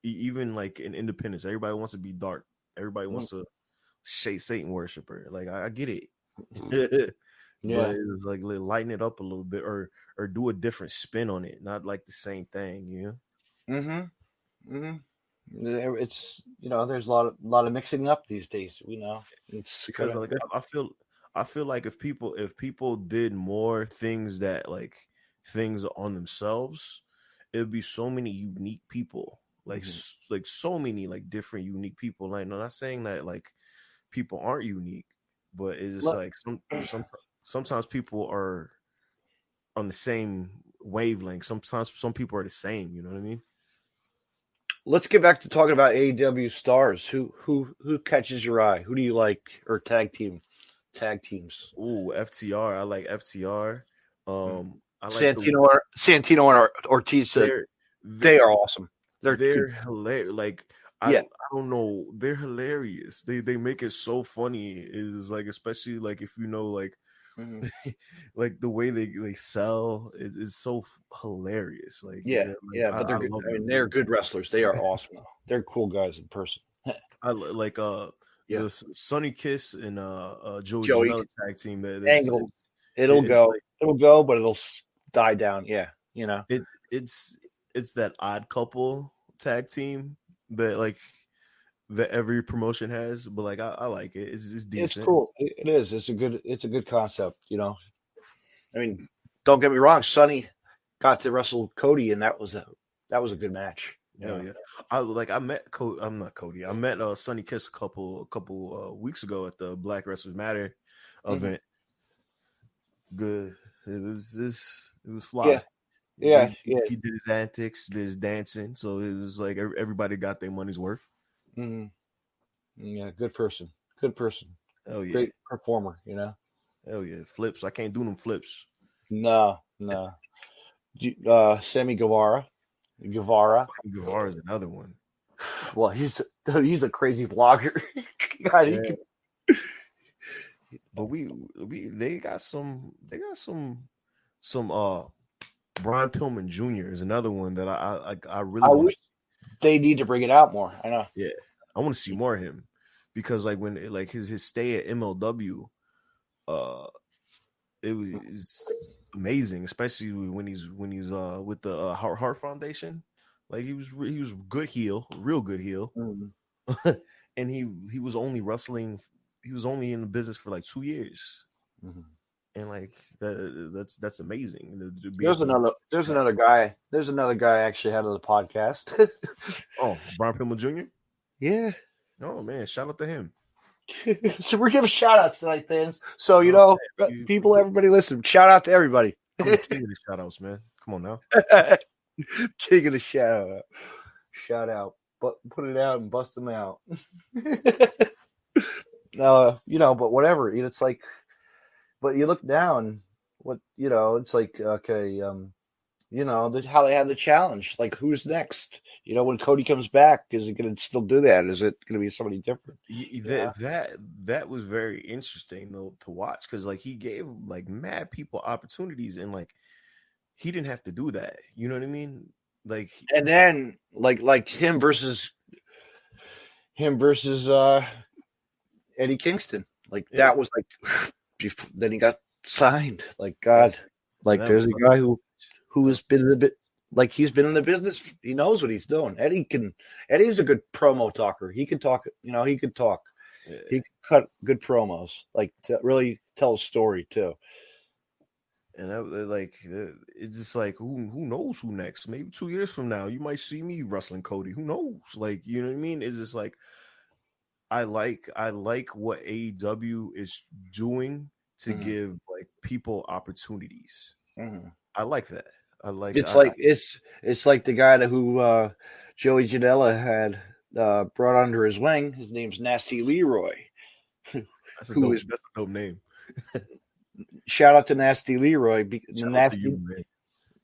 even like in Independence, everybody wants to be dark. Everybody wants to Satan worshiper. Like I get it. But it's like lighten it up a little bit or do a different spin on it, not like the same thing, It's there's a lot of mixing up these days. It's because like I feel like if people did more things that like things on themselves, it'd be so many unique people, like so many like different unique people. Like I'm not saying that like people aren't unique, but it's just like sometimes people are on the same wavelength. Sometimes some people are the same. You know what I mean? Let's get back to talking about AEW stars. Who catches your eye? Who do you like? Or tag teams? Ooh, FTR. I like FTR. I like Santino and Ortiz. They are awesome. They're hilarious. Like I don't know. They're hilarious. They make it so funny. Is like especially like if like like the way they sell is so hilarious. Like but they're good. They're good wrestlers. They are awesome. They're cool guys in person. I like the Sonny Kiss and Joey Janela tag team. Angle. It'll go, but it'll die down. Yeah, it's that odd couple tag team that like that every promotion has, but like I like it. It's decent. It's cool. It is. It's a good concept. I mean, don't get me wrong. Sonny got to wrestle Cody, and that was a good match. Yeah. I met Cody. I'm not Cody. I met Sonny Kiss a couple weeks ago at the Black Wrestlers Matter event. Good. It was fly. Yeah. He did his antics, did his dancing, so it was like everybody got their money's worth. Yeah, good person. Oh yeah, great performer. Hell yeah, flips. I can't do them flips. No. Sammy Guevara. Guevara is another one. Well, he's a crazy vlogger. God, but they got some Brian Pillman Jr. is another one that I really wish they need to bring it out more. I know. Yeah, I want to see more of him because like when his stay at MLW, it was amazing, especially when he's with the Heart Foundation. Like he was good heel, real good heel, and he was only wrestling. He was only in the business for like 2 years, and like that's amazing. There's another guy. There's another guy actually had on the podcast. Oh, Brian Pillman Jr. Yeah. Oh man, shout out to him. So we're giving shout outs tonight, fans. So people, everybody listen. Shout out to everybody. I'm the king of the shout outs, man. Come on now. King of the shout out. But put it out and bust them out. But whatever. It's like, but you look down. It's like okay. how they had the challenge. Like, who's next? When Cody comes back, is it going to still do that? Is it going to be somebody different? That was very interesting though to watch, because like he gave like mad people opportunities, and like he didn't have to do that. You know what I mean? Like, and then like him versus Eddie Kingston. Like that was like before, then he got signed. Like God, like there's a guy who has been in the bit. Like he's been in the business. He knows what he's doing. Eddie's a good promo talker. He can talk. He could talk. Yeah. He can cut good promos. Like to really tell a story too. And it's just like who knows who next? Maybe 2 years from now, you might see me wrestling Cody. Who knows? Like, you know what I mean? It's just like I like what AEW is doing to give like people opportunities. Mm-hmm. I like that. It's like the guy who Joey Janela had brought under his wing. His name's Nasty Leroy. That's a dope name. Shout out to Nasty Leroy,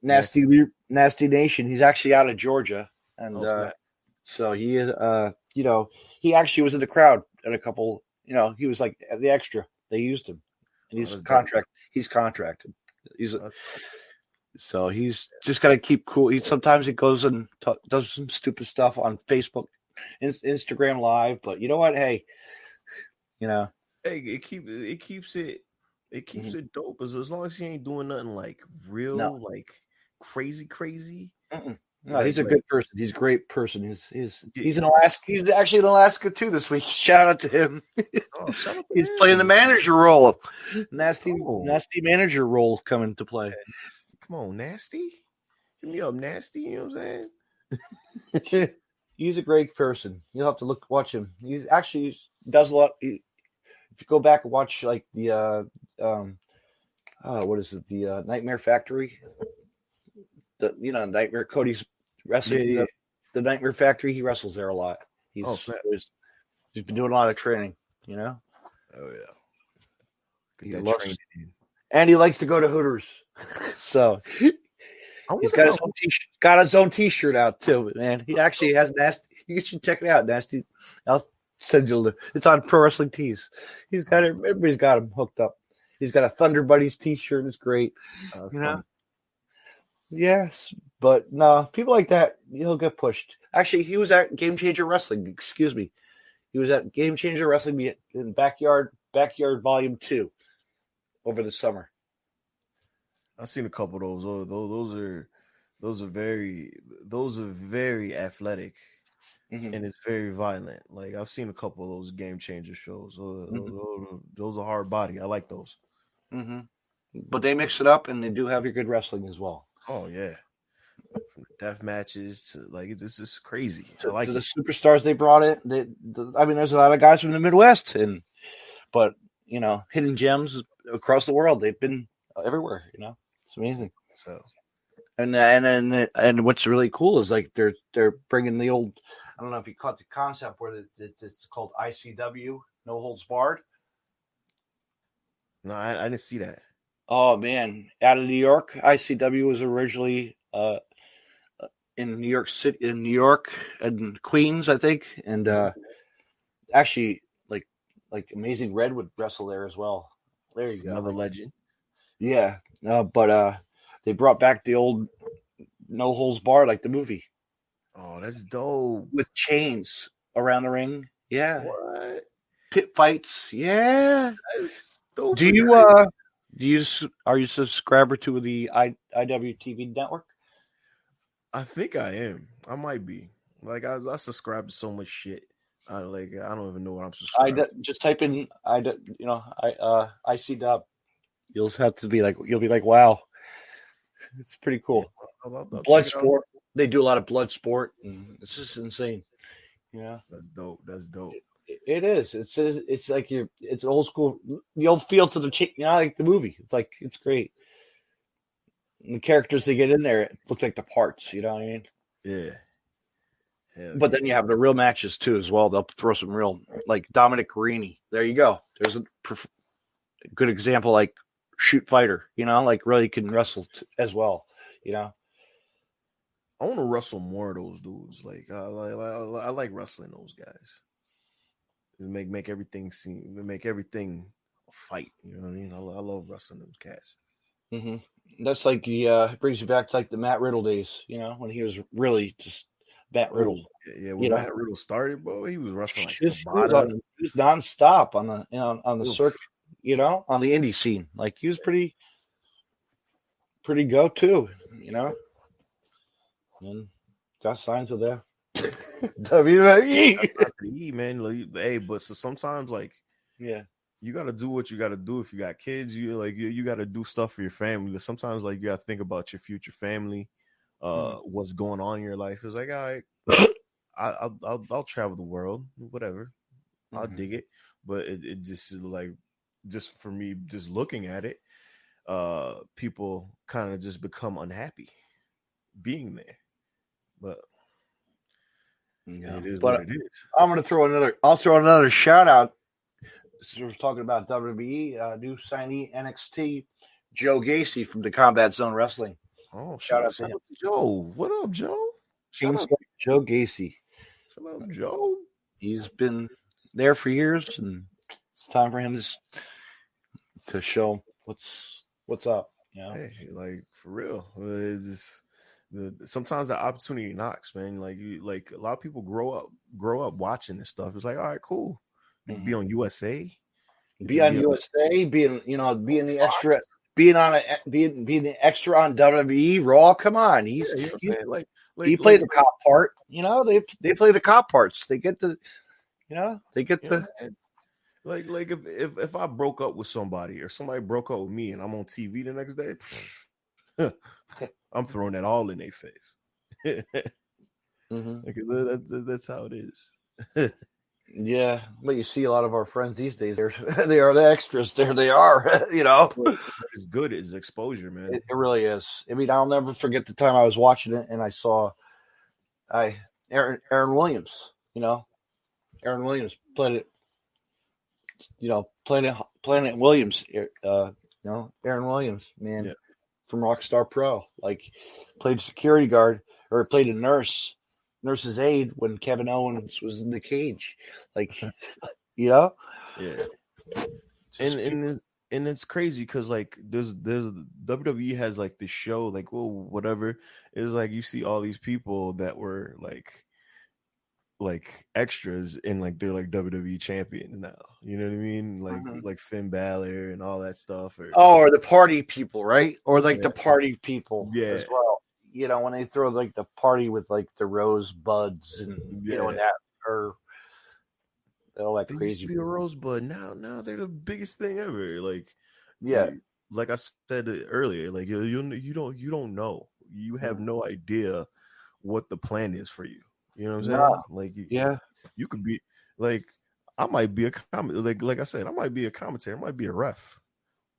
Nasty Nation. He's actually out of Georgia, and so he is. He actually was in the crowd at a couple. He was like the extra. They used him, and he's contracted. So he's just got to keep cool. Sometimes he goes and does some stupid stuff on Facebook, Instagram Live. But you know what? Hey, hey, it keeps it dope as long as he ain't doing nothing like real like crazy. No, he's a good person. He's a great person. He's in Alaska. He's actually in Alaska too this week. Shout out to him. He's playing the manager role. Nasty manager role coming to play. Come on, Nasty. Hit me up, Nasty. You know what I'm saying? He's a great person. You'll have to watch him. He actually does a lot. If you go back and watch like the what is it? The Nightmare Factory. Nightmare Cody's wrestling. Yeah. The Nightmare Factory. He wrestles there a lot. He's been doing a lot of training. Oh yeah. And he likes to go to Hooters. So he's got his own T-shirt out too, man. He actually has Nasty. You should check it out, Nasty. I'll send you. It's on Pro Wrestling Tees. He's got it. Everybody's got him hooked up. He's got a Thunder Buddies T-shirt. It's great. Yes, but no, people like that, he'll get pushed. Actually, he was at Game Changer Wrestling. Excuse me, he was at Game Changer Wrestling in Backyard Volume 2 over the summer. I've seen a couple of those. Those are very athletic, and it's very violent. Like I've seen a couple of those Game Changer shows. Those are hard body. I like those. Mm-hmm. But they mix it up, and they do have your good wrestling as well. Oh yeah, from death matches to like it's just crazy. To the superstars they brought it. There's a lot of guys from the Midwest, but hidden gems across the world. They've been everywhere. It's amazing. So, and what's really cool is like they're bringing the old. I don't know if you caught the concept where it's called ICW, No Holds Barred. No, I didn't see that. Oh man, out of New York, ICW was originally in New York City, in New York and Queens, I think, and actually, like Amazing Red would wrestle there as well. There you go, another legend. Yeah, but they brought back the old No Holds Barred, like the movie. Oh, that's dope. With chains around the ring. Yeah. What? Pit fights. Yeah. That's dope. Are you a subscriber to the IWTV network? I think I am. I might be. Like I subscribe to so much shit. I don't even know what I'm subscribed. Just type in ICW. You'll have to be like, wow, it's pretty cool. Blood sport. They do a lot of blood sport, and it's just insane. That's dope. It is. It's like it's old school. You'll feel to the like the movie. It's great. And the characters they get in there, it looks like the parts. You know what I mean? Yeah. But then you have the real matches too as well. They'll throw some real, like Dominic Carini. There you go. There's a good example, like Shoot Fighter. Like really can wrestle as well. I want to wrestle more of those dudes. Like I like wrestling those guys. Make everything a fight. You know what I mean? I love wrestling those cats. Mm-hmm. That's like the brings you back to like the Matt Riddle days, when he was really just Matt Riddle. Yeah. When Matt Riddle started, bro, he was wrestling like he was nonstop on the on the circuit, on the indie scene. Like he was pretty go to, and got signed to there. WWE, man. Hey, but so sometimes you got to do what you got to do. If you got kids, you got to do stuff for your family. Sometimes you got to think about your future family, what's going on in your life. It's like, all right, I'll travel the world, whatever. I'll dig it. But it just just for me, just looking at it, people kind of just become unhappy being there. But it is what it is. I'll throw another shout out. So we're talking about WWE, new signee NXT, Joe Gacy from the Combat Zone Wrestling. Oh, shout out to him. Joe. What up, Joe? Joe Gacy. Shout out, Joe. He's been there for years, and it's time for him to show what's up. Hey, for real. Sometimes the opportunity knocks, man. Like a lot of people grow up watching this stuff. It's like, all right, cool. Be on USA. Be on USA. Being the extra. Being the extra on WWE Raw. Come on, he played the cop part. They play the cop parts. They get the. Like if I broke up with somebody or somebody broke up with me and I'm on TV the next day, I'm throwing that all in their face. That's how it is. Yeah, but you see a lot of our friends these days. They are the extras. There they are. It's good. It's exposure, man. It really is. I mean, I'll never forget the time I was watching it and I saw, Aaron Williams. Aaron Williams played it. Planet Williams. Aaron Williams, man, from Rockstar Pro, played security guard or played a nurse's aide when Kevin Owens was in the cage, Yeah. And it's crazy because there's WWE has the show whatever. It's you see all these people that were extras and they're WWE champions now. You know what I mean? Like Finn Balor and all that stuff. Or the party people, right? Or the party people as well. When they throw the party with the rosebuds and and that or all that crazy. Used to be a rosebud. Now they're the biggest thing ever. Like I said earlier, you don't know. You have no idea what the plan is for you. You know what I'm saying? You could be I might be a like I said, I might be a commentator, I might be a ref,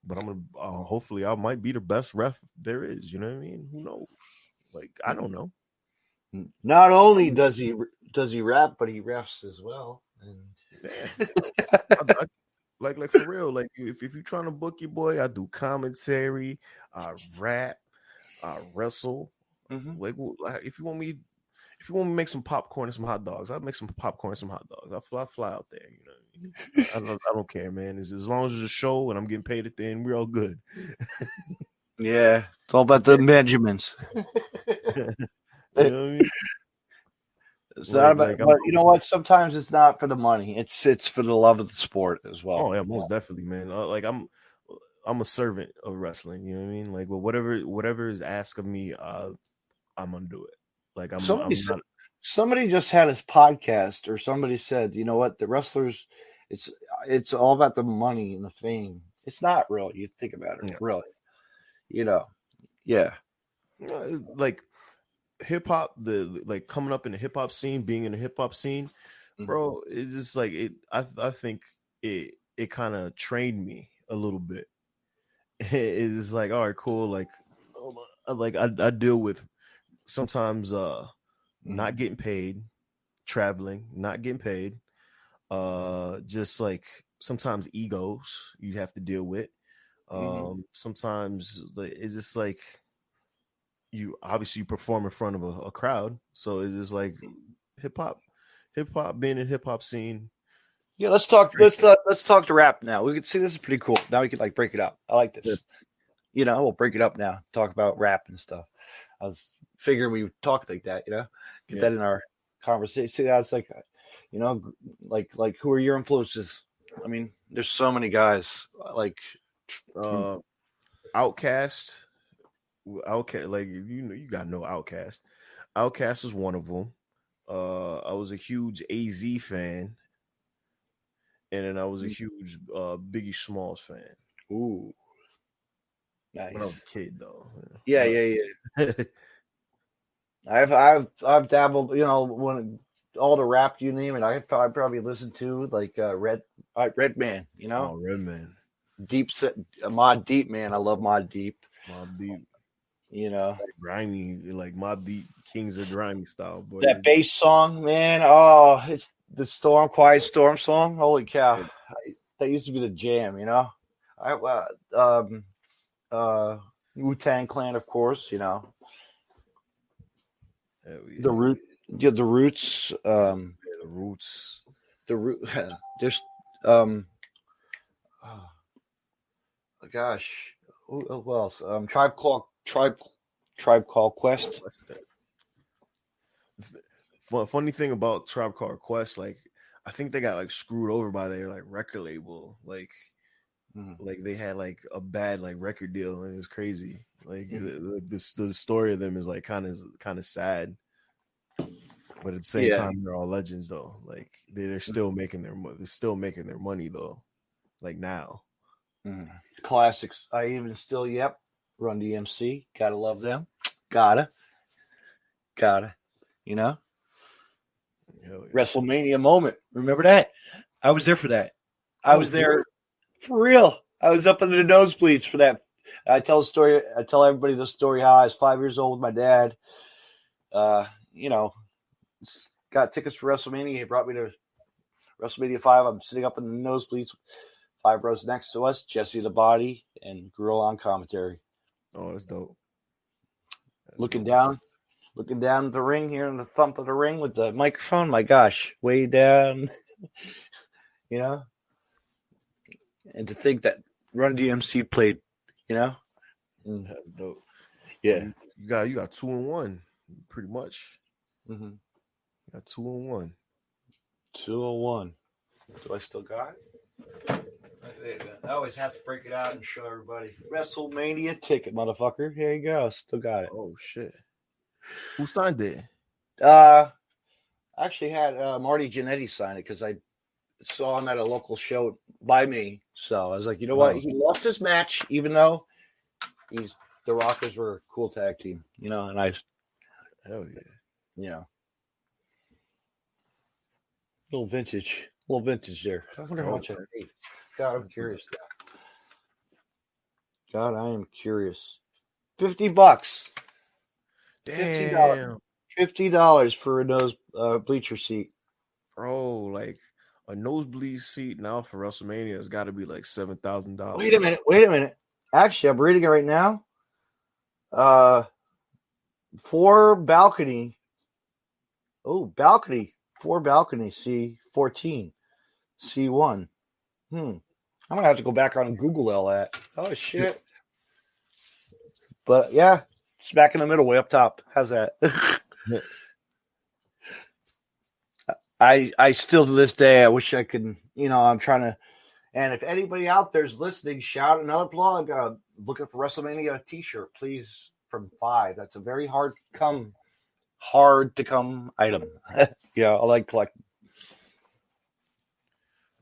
but I'm gonna hopefully I might be the best ref there is. You know what I mean? Who knows? I don't know. Not only does he rap, but he refs as well. And I for real, if you're trying to book your boy, I do commentary, I rap, I wrestle. If you want me to make some popcorn and some hot dogs, I'll make some popcorn and some hot dogs. I'll fly out there. You know what I mean? I don't care, man. As long as it's a show and I'm getting paid at the end, we're all good. Yeah, it's all about the Benjamins. You know what I mean? It's not about, but you know what? Sometimes it's not for the money. It's for the love of the sport as well. Oh yeah, most definitely, man. I'm a servant of wrestling. You know what I mean? Whatever is asked of me, I'm gonna do it. Somebody just had his podcast, or somebody said, you know what? The wrestlers, it's all about the money and the fame. It's not real. You think about it, really. Hip hop, coming up in the hip hop scene, being in the hip hop scene, bro, it's just I think it kind of trained me a little bit. It's all right, cool. I deal with sometimes not getting paid, traveling, not getting paid, just sometimes egos you have to deal with. Sometimes it's just you obviously perform in front of a crowd, so it's just like hip hop being in hip hop scene. Yeah, let's talk. Let's talk to rap now. We can see this is pretty cool. Now we can like break it up. I like this. Yeah. We'll break it up now. Talk about rap and stuff. I was figuring we would talk like that. Get that in our conversation. See, I was like, like who are your influences? I mean, there's so many guys like Outkast. Like you gotta know Outkast. Outkast is one of them. I was a huge AZ fan, and then I was a huge Biggie Smalls fan. Ooh, nice. When I was a kid, though. Yeah. I've dabbled. When all the rap you name it, I probably listened to like Redman. Oh, Redman. Deep set, Mod Deep, man. I love Mod Deep. Mobb Deep. Like grimy, like Mobb Deep, Kings of Grimy style. Boy. That bass song, man. Oh, it's the Quiet Storm song. Holy cow. That used to be the jam, Wu-Tang Clan, of course, The Roots. The Roots. There's gosh. Who else? Tribe Called Quest. Well, funny thing about Tribe Called Quest, like I think they got like screwed over by their like record label, like they had like a bad like record deal, and it was crazy. Like the story of them is like kind of sad, but at the same time they're all legends though. Like they're still making their money though, like now. Classics. I even still Run DMC. Gotta love them. Gotta. WrestleMania moment. Remember that? I was there for that. I was there for real. I was up in the nosebleeds for that. I tell everybody the story how I was 5 years old with my dad. Got tickets for WrestleMania. He brought me to WrestleMania 5. I'm sitting up in the nosebleeds, 5 rows next to us, Jesse the Body and Gorilla on commentary. Oh, that's dope. Looking down the ring here in the thump of the ring with the microphone. My gosh, way down, And to think that Run DMC played, That's dope. Yeah. You got 2-1, pretty much. Mm-hmm. You got 2-1. 201. Do I still got it? I always have to break it out and show everybody. WrestleMania ticket, motherfucker. Here you go. Still got it. Oh shit. Who signed it? I actually had Marty Jannetty sign it because I saw him at a local show by me. So I was like, you know what? He lost his match, even though the Rockers were a cool tag team, and I Hell yeah. Little vintage there. I wonder how much I paid. God, I'm curious now. God, I am curious. $50. Damn. $50 for a bleacher seat. Bro, like a nosebleed seat now for WrestleMania has got to be like $7,000. Wait a minute. Actually, I'm reading it right now. For balcony. Oh, balcony. 4 balcony, C14. C1. I'm gonna have to go back on and Google all that. Oh shit! But yeah, smack in the middle, way up top. How's that? I still to this day, I wish I could. I'm trying to. And if anybody out there's listening, shout another blog. Looking for WrestleMania T-shirt, please. From 5. That's a very hard to come item. Yeah, I like collecting.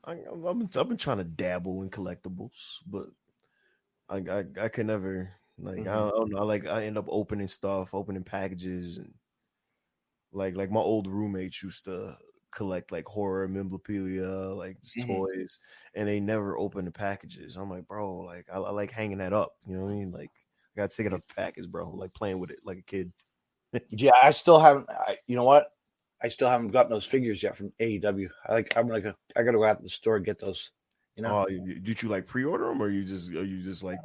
I've been trying to dabble in collectibles, but I can never I don't know. Like I end up opening packages, and like my old roommates used to collect like horror memorabilia, like toys, and they never open the packages. I'm like, bro, like I like hanging that up. You know what I mean? Like I gotta take it up the package, bro. Like playing with it like a kid. Yeah, I still haven't. You know what? I still haven't gotten those figures yet from AEW. I gotta go out to the store and get those. Oh, did you like pre-order them, or are you just like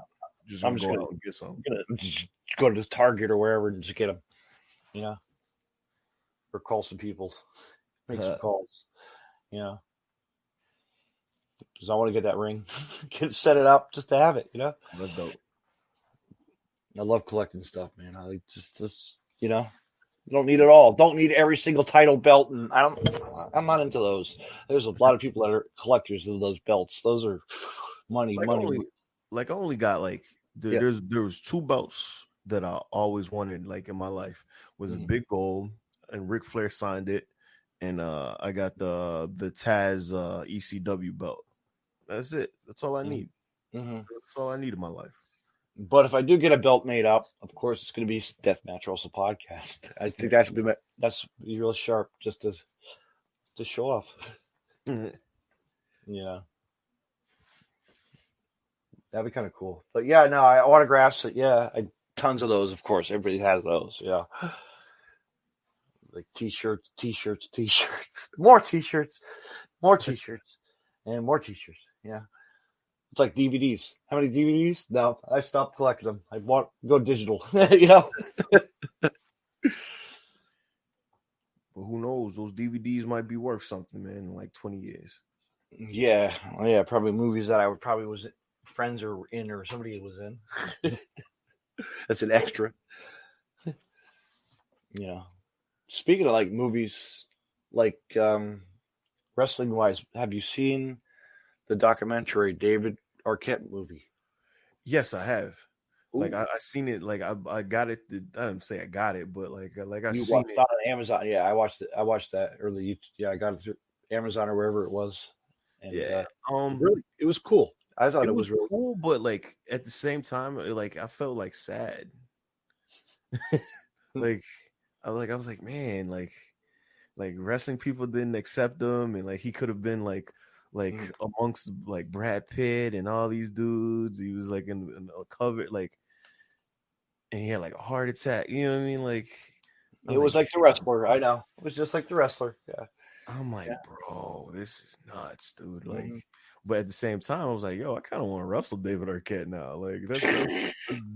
Just gonna go out and get some. I'm gonna just go to the Target or wherever and just get them, you know, or call some people, make some calls, you know, because I want to get that ring, set it up just to have it, you know. That's dope. I love collecting stuff, man. I just you know, you don't need it all. Don't need every single title belt, and I'm not into those. There's a lot of people that are collectors of those belts. Those are money. I only got like there was 2 belts that I always wanted like in my life. Was a big gold, and Ric Flair signed it, and I got the Taz ECW belt. That's it. That's all I need. That's all I need in my life. But if I do get a belt made up, of course it's going to be Deathmatch Wrestle Podcast. I think that's be real sharp, just to show off. Yeah, that'd be kind of cool. But yeah, no, I autographs. Yeah, tons of those. Of course, everybody has those. Yeah, like t-shirts, more t-shirts, and more t-shirts. Yeah. It's like DVDs. How many DVDs? No, I stopped collecting them. I go digital, you know. But who knows? Those DVDs might be worth something, man, in like 20 years. Yeah, probably movies that I would probably was friends or in or somebody was in. That's an extra. Yeah. Speaking of like movies, like wrestling wise, have you seen the documentary David Arquette movie? Yes, I have. Ooh. Like I seen it. Like I got it. I didn't say I got it, but like I you seen watched it on Amazon. Yeah, I watched it. I watched that early. Yeah, I got it through Amazon or wherever it was. And, really, it was cool. I thought it was really cool, but like at the same time, like I felt like sad. like I was like, man, like wrestling people didn't accept him, and like he could have been like amongst like Brad Pitt and all these dudes. He was like in a cover, like, and he had like a heart attack. You know what I mean? Like it was like the wrestler. I know it was just like the wrestler. Yeah. I'm like, bro, this is nuts, dude. Like, but at the same time, I was like, yo, I kind of want to wrestle David Arquette now. Like, that's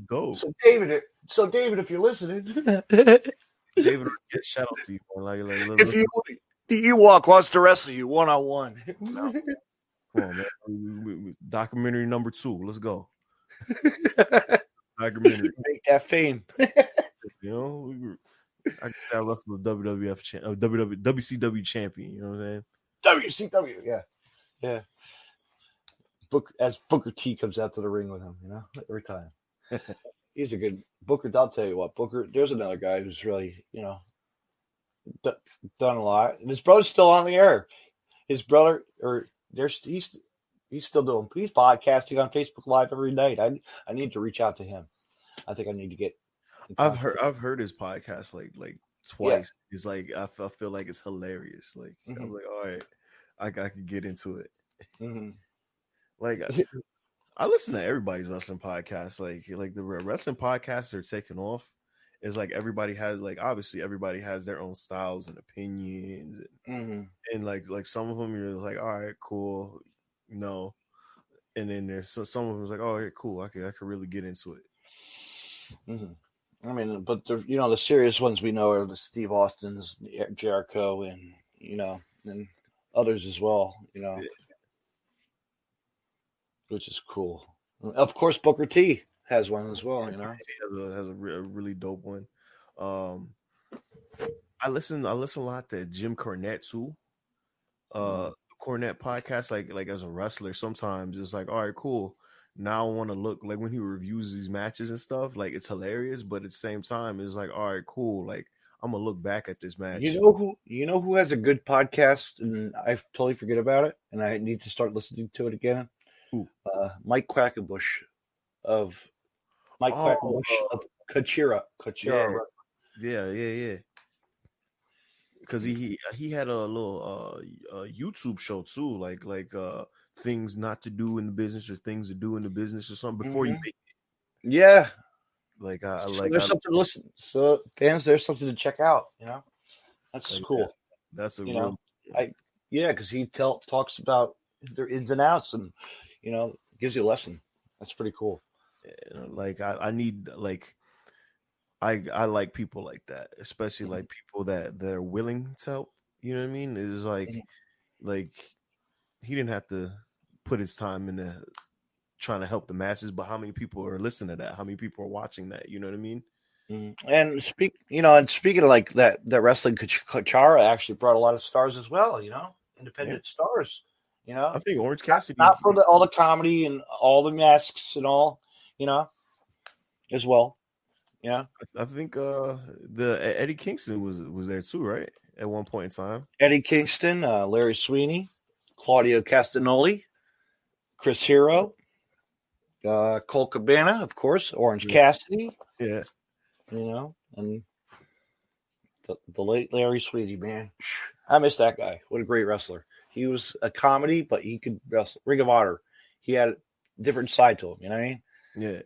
dope. So David, if you're listening, David Arquette, shout out to you, man. Like if the Ewokk wants to wrestle you 1-on-1. No. Come on, man. Documentary number 2. Let's go. Documentary. Make that fame. You know, I got wrestle the WCW champion. You know what I'm saying? WCW, yeah. Booker T comes out to the ring with him, you know, every time. He's a good Booker. I'll tell you what, Booker. There's another guy who's really, you know, done a lot, and his brother's still on the air. His brother, he's still doing. He's podcasting on Facebook Live every night. I need to reach out to him. I think I need to get. I've heard his podcast like twice. Yeah. It's like I feel like it's hilarious. Like I'm like, all right, I could get into it. Like I listen to everybody's wrestling podcast. Like the wrestling podcasts are taking off. It's like everybody has obviously everybody has their own styles and opinions, and like some of them you're like, all right, cool, no, and then there's some of them like, oh, yeah, cool, I could really get into it. I mean, but the serious ones we know are the Steve Austins, Jericho, and and others as well, which is cool. Of course, Booker T has one as well, He has a really dope one. I listen a lot to Jim Cornette too. Cornette podcast, like as a wrestler, sometimes it's like, all right, cool. Now I want to look like when he reviews these matches and stuff, like it's hilarious, but at the same time, it's like, all right, cool. Like I'm gonna look back at this match. You know who has a good podcast, and I totally forget about it, and I need to start listening to it again. Who? Mike Quackenbush of Kachira. Yeah. Because he had a little YouTube show too, like things not to do in the business or things to do in the business or something before you make it. Yeah. There's something to listen. So fans, there's something to check out. That's cool. That's a real. Because he talks about their ins and outs and gives you a lesson. That's pretty cool. Like I need like I like people like that, especially like people that are willing to help. You know what I mean? It's like he didn't have to put his time into trying to help the masses, but how many people are listening to that? How many people are watching that? You know what I mean? And speaking of like that wrestling, Kachara actually brought a lot of stars as well. Independent stars. I think Orange not, Cassidy, not for all the comedy and all the masks and all, as well. Yeah. I think the Eddie Kingston was there too, right? At one point in time. Eddie Kingston, Larry Sweeney, Claudio Castagnoli, Chris Hero, Cole Cabana, of course, Orange Cassidy. Yeah. And the late Larry Sweeney, man. I miss that guy. What a great wrestler. He was a comedy, but he could wrestle. Ring of Honor. He had a different side to him, you know what I mean? Yeah.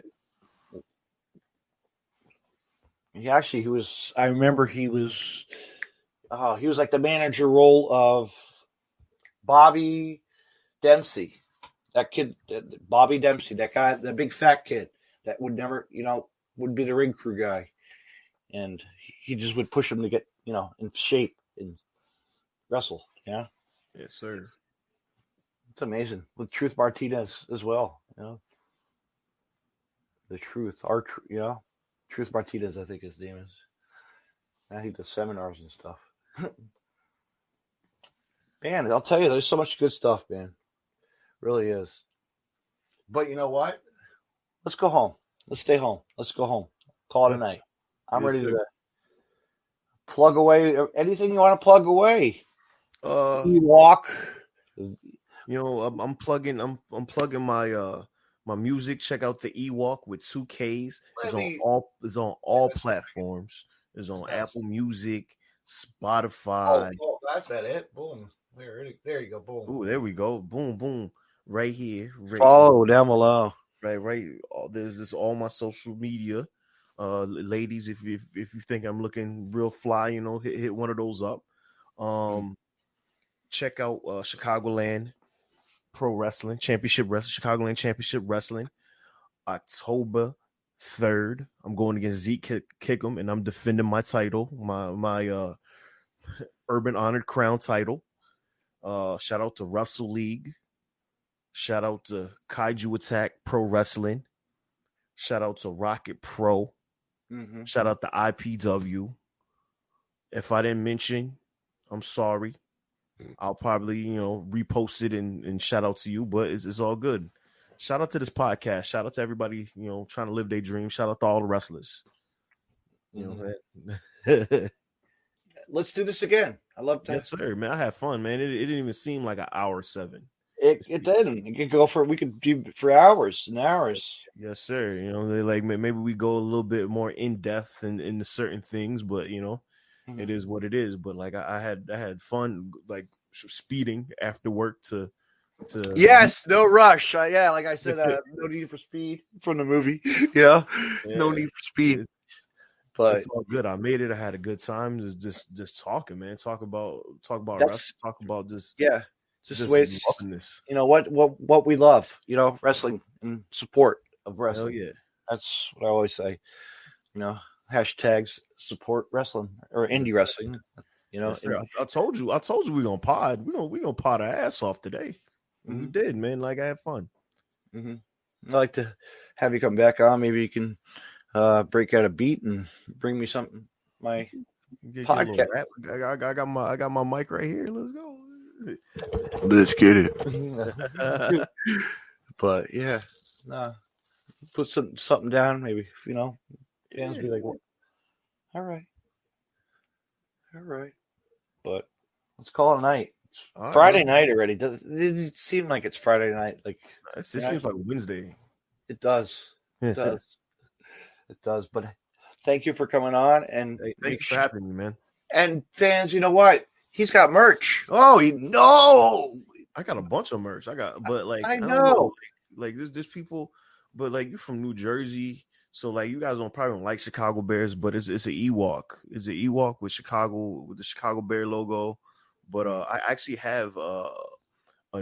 I remember he was like the manager role of Bobby Dempsey. That kid, Bobby Dempsey, that guy, the big fat kid that would never, would be the ring crew guy. And he just would push him to get, in shape and wrestle. Yeah. Yes, sir. It's amazing. With Truth Martinez as well. The Truth, Truth Martinez, I think his name is. I think the seminars and stuff. Man, I'll tell you, there's so much good stuff, man. Really is. But you know what? Let's go home. Let's stay home. Let's go home. Call it a night. I'm ready to plug away anything you want to plug away. Ewokk. I'm plugging my music. Check out the Ewokk with 2 Ks. It's on all platforms. It's on Apple Music, Spotify. Oh, that's it. Boom. There you go. Boom. Ooh, there we go. Boom, boom. Right here. Follow down below. Right. There's this all my social media. Ladies, if you think I'm looking real fly, hit one of those up. Check out Chicagoland Pro Wrestling Championship Wrestling, Chicagoland Championship Wrestling, October 3rd. I'm going against Zeke Kickham, and I'm defending my title, my Urban Honored Crown title. Shout out to Wrestle League. Shout out to Kaiju Attack Pro Wrestling. Shout out to Rocket Pro. Mm-hmm. Shout out to IPW. If I didn't mention, I'm sorry. I'll probably, repost it and shout out to you, but it's all good. Shout out to this podcast. Shout out to everybody, trying to live their dream. Shout out to all the wrestlers. Let's do this again. I love that. Yes, sir, man. I had fun, man. It didn't even seem like an hour 7. It didn't. We could do for hours and hours. Yes, sir. They like maybe we go a little bit more in depth into certain things, but it is what it is. But like I had fun, like speeding after work to. Yes, no rush. Like I said, no need for speed from the movie. No need for speed. But it's all good. I made it. I had a good time. Just talking, man. Talk about wrestling. Talk about just the way it's loving this. What we love. Wrestling and support of wrestling. Hell yeah. That's what I always say. Hashtags support wrestling or indie wrestling. Yes, I told you we're gonna pod. We're gonna pod our ass off today. Mm-hmm. We did, man. Like I had fun. Mm-hmm. I'd like to have you come back on. Maybe you can break out a beat and bring me something. My podcast. I got my mic right here. Let's go. Let's get it. But yeah, put something down. Maybe fans be like, well, all right. But let's call it a night. It's Friday night already. Does it seem like it's Friday night? Like it seems like Wednesday. It does. It does. But thank you for coming on, and thanks for having me, man. And fans, you know what? He's got merch. Oh, I got a bunch of merch. I know. Like there's people, but like you're from New Jersey, so like you guys probably don't like Chicago Bears, but it's an Ewokk. It's an Ewokk with the Chicago Bear logo. But I actually have a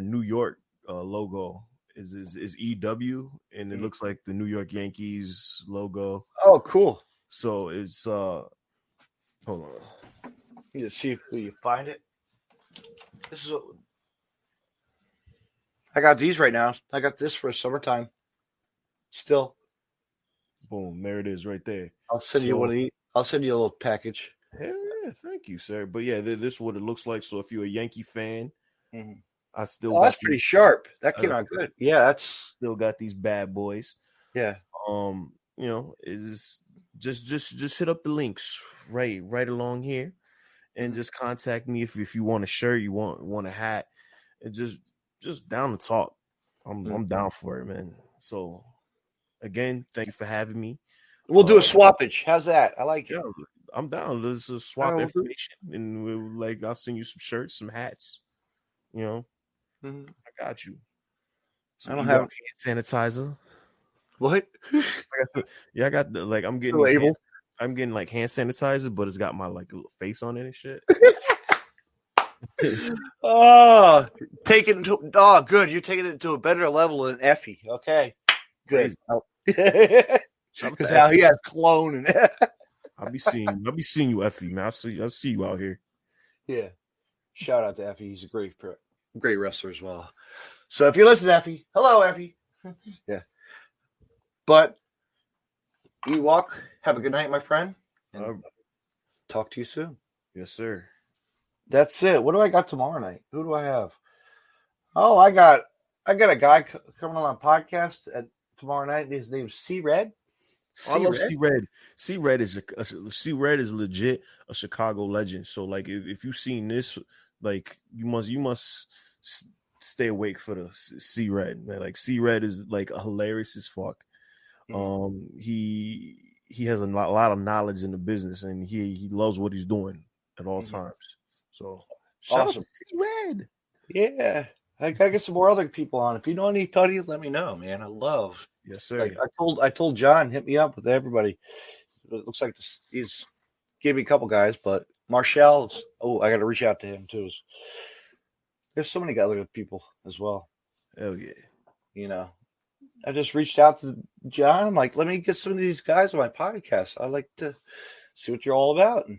New York logo. is EW, and it looks like the New York Yankees logo. Oh, cool. So it's hold on. You see if you find it. This is I got these right now. I got this for summertime. Still. Boom, there it is right there. I'll send you one of these. I'll send you a little package. Hell yeah, thank you, sir. But yeah, this is what it looks like. So if you're a Yankee fan, I still that's pretty sharp. That came out good. Yeah, that's still got these bad boys. Yeah. You know, is just hit up the links right along here, and just contact me if you want a shirt, you want a hat, and just down to talk. I'm down for it, man. So again, thank you for having me. We'll do a swappage. How's that? I like it. Yeah, I'm down. Let's just swap information, and I'll send you some shirts, some hats. You know, I got you. So I don't have hand sanitizer. What? I got I'm getting I'm getting like hand sanitizer, but it's got my like little face on it and shit. Oh, good. You're taking it to a better level than Effie. Okay, good. Because now he has clone and I'll be seeing you, Effie, man. I'll see you out here. Yeah. Shout out to Effie. He's a great wrestler as well. So if you listen to Effie, hello Effie. Yeah. But Ewokk, have a good night, my friend. And talk to you soon. Yes, sir. That's it. What do I got tomorrow night? Who do I have? Oh, I got a guy coming on my podcast tomorrow night. His name's C-Red. I love C-Red. C-Red is legit a Chicago legend. So like if you've seen this, like you must stay awake for the C-Red, man. Like C-Red is like hilarious as fuck. He has a lot of knowledge in the business, and he loves what he's doing at all times. So shout out to C-Red. Yeah. I gotta get some more other people on. If you know anybody, let me know, man. I love. Yes, sir. Like I told John, hit me up with everybody. It looks like he's gave me a couple guys, but Marshall. I got to reach out to him too. There's so many other people as well. Hell yeah. You know, I just reached out to John. I'm like, let me get some of these guys on my podcast. I like to see what you're all about, and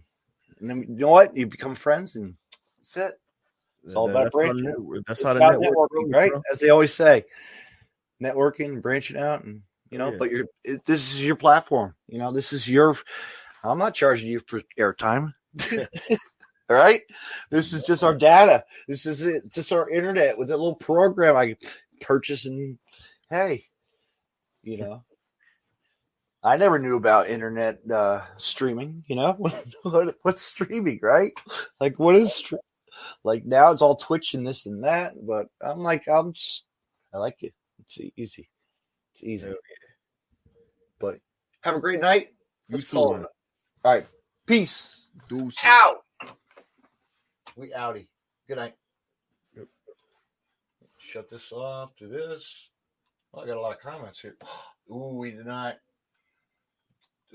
then you know what? You become friends, and that's it. It's all about branching. That's how the networking, right? As they always say, networking, branching out, and you know. But this is your platform. You know, this is your. I'm not charging you for airtime. All right, this is just our data. This is it. Just our internet with a little program I purchase, and hey, you know, I never knew about internet streaming. You know, what's streaming, right? Like, what is like now? It's all Twitch and this and that. But I like it. It's easy. It's easy. Okay. But have a great night. You too. All right, peace. Deuces. Out. We outie. Good night. Yep. Shut this off. Do this. I got a lot of comments here. Ooh, we did not.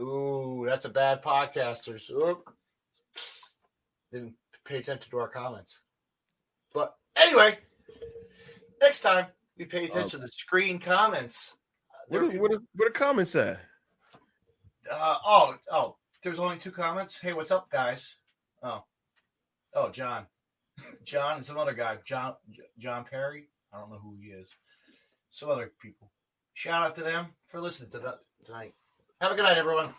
Ooh, that's a bad podcasters. Oop. Didn't pay attention to our comments. But anyway, next time we pay attention to the screen comments. What are comments at? There's only 2 comments. Hey, what's up, guys? Oh, John and some other guy, John Perry. I don't know who he is. Some other people. Shout out to them for listening to tonight. Have a good night, everyone.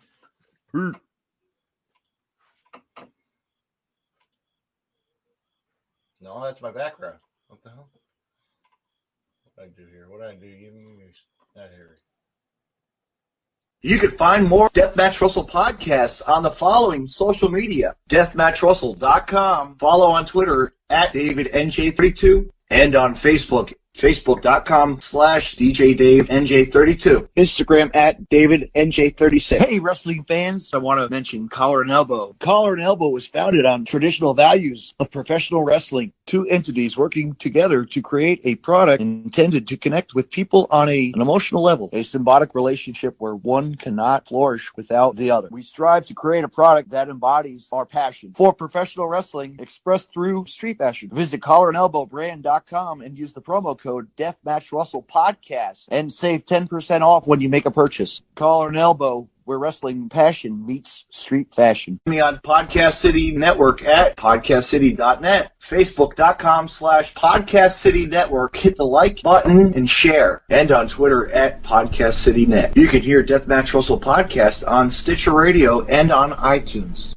No, that's my background. What the hell? What did I do here? What did I do? Not here. You can find more Deathmatch Russell podcasts on the following social media. DeathmatchRussell.com. Follow on Twitter at DavidNJ32 and on Facebook. Facebook.com/DJDaveNJ32. Instagram at DavidNJ36. Hey, wrestling fans. I want to mention Collar and Elbow. Collar and Elbow was founded on traditional values of professional wrestling. 2 entities working together to create a product intended to connect with people on an emotional level. A symbiotic relationship where one cannot flourish without the other. We strive to create a product that embodies our passion for professional wrestling expressed through street fashion. Visit collarandelbowbrand.com and use the promo code code DeathmatchRussellPodcast and save 10% off when you make a purchase. Collar and elbow, where wrestling passion meets street fashion. Me on Podcast City Network at podcastcity.net, facebook.com/Podcast City Network. Hit the like button and share. And on Twitter at Podcast City Net. You can hear Deathmatch Russell Podcast on Stitcher Radio and on iTunes.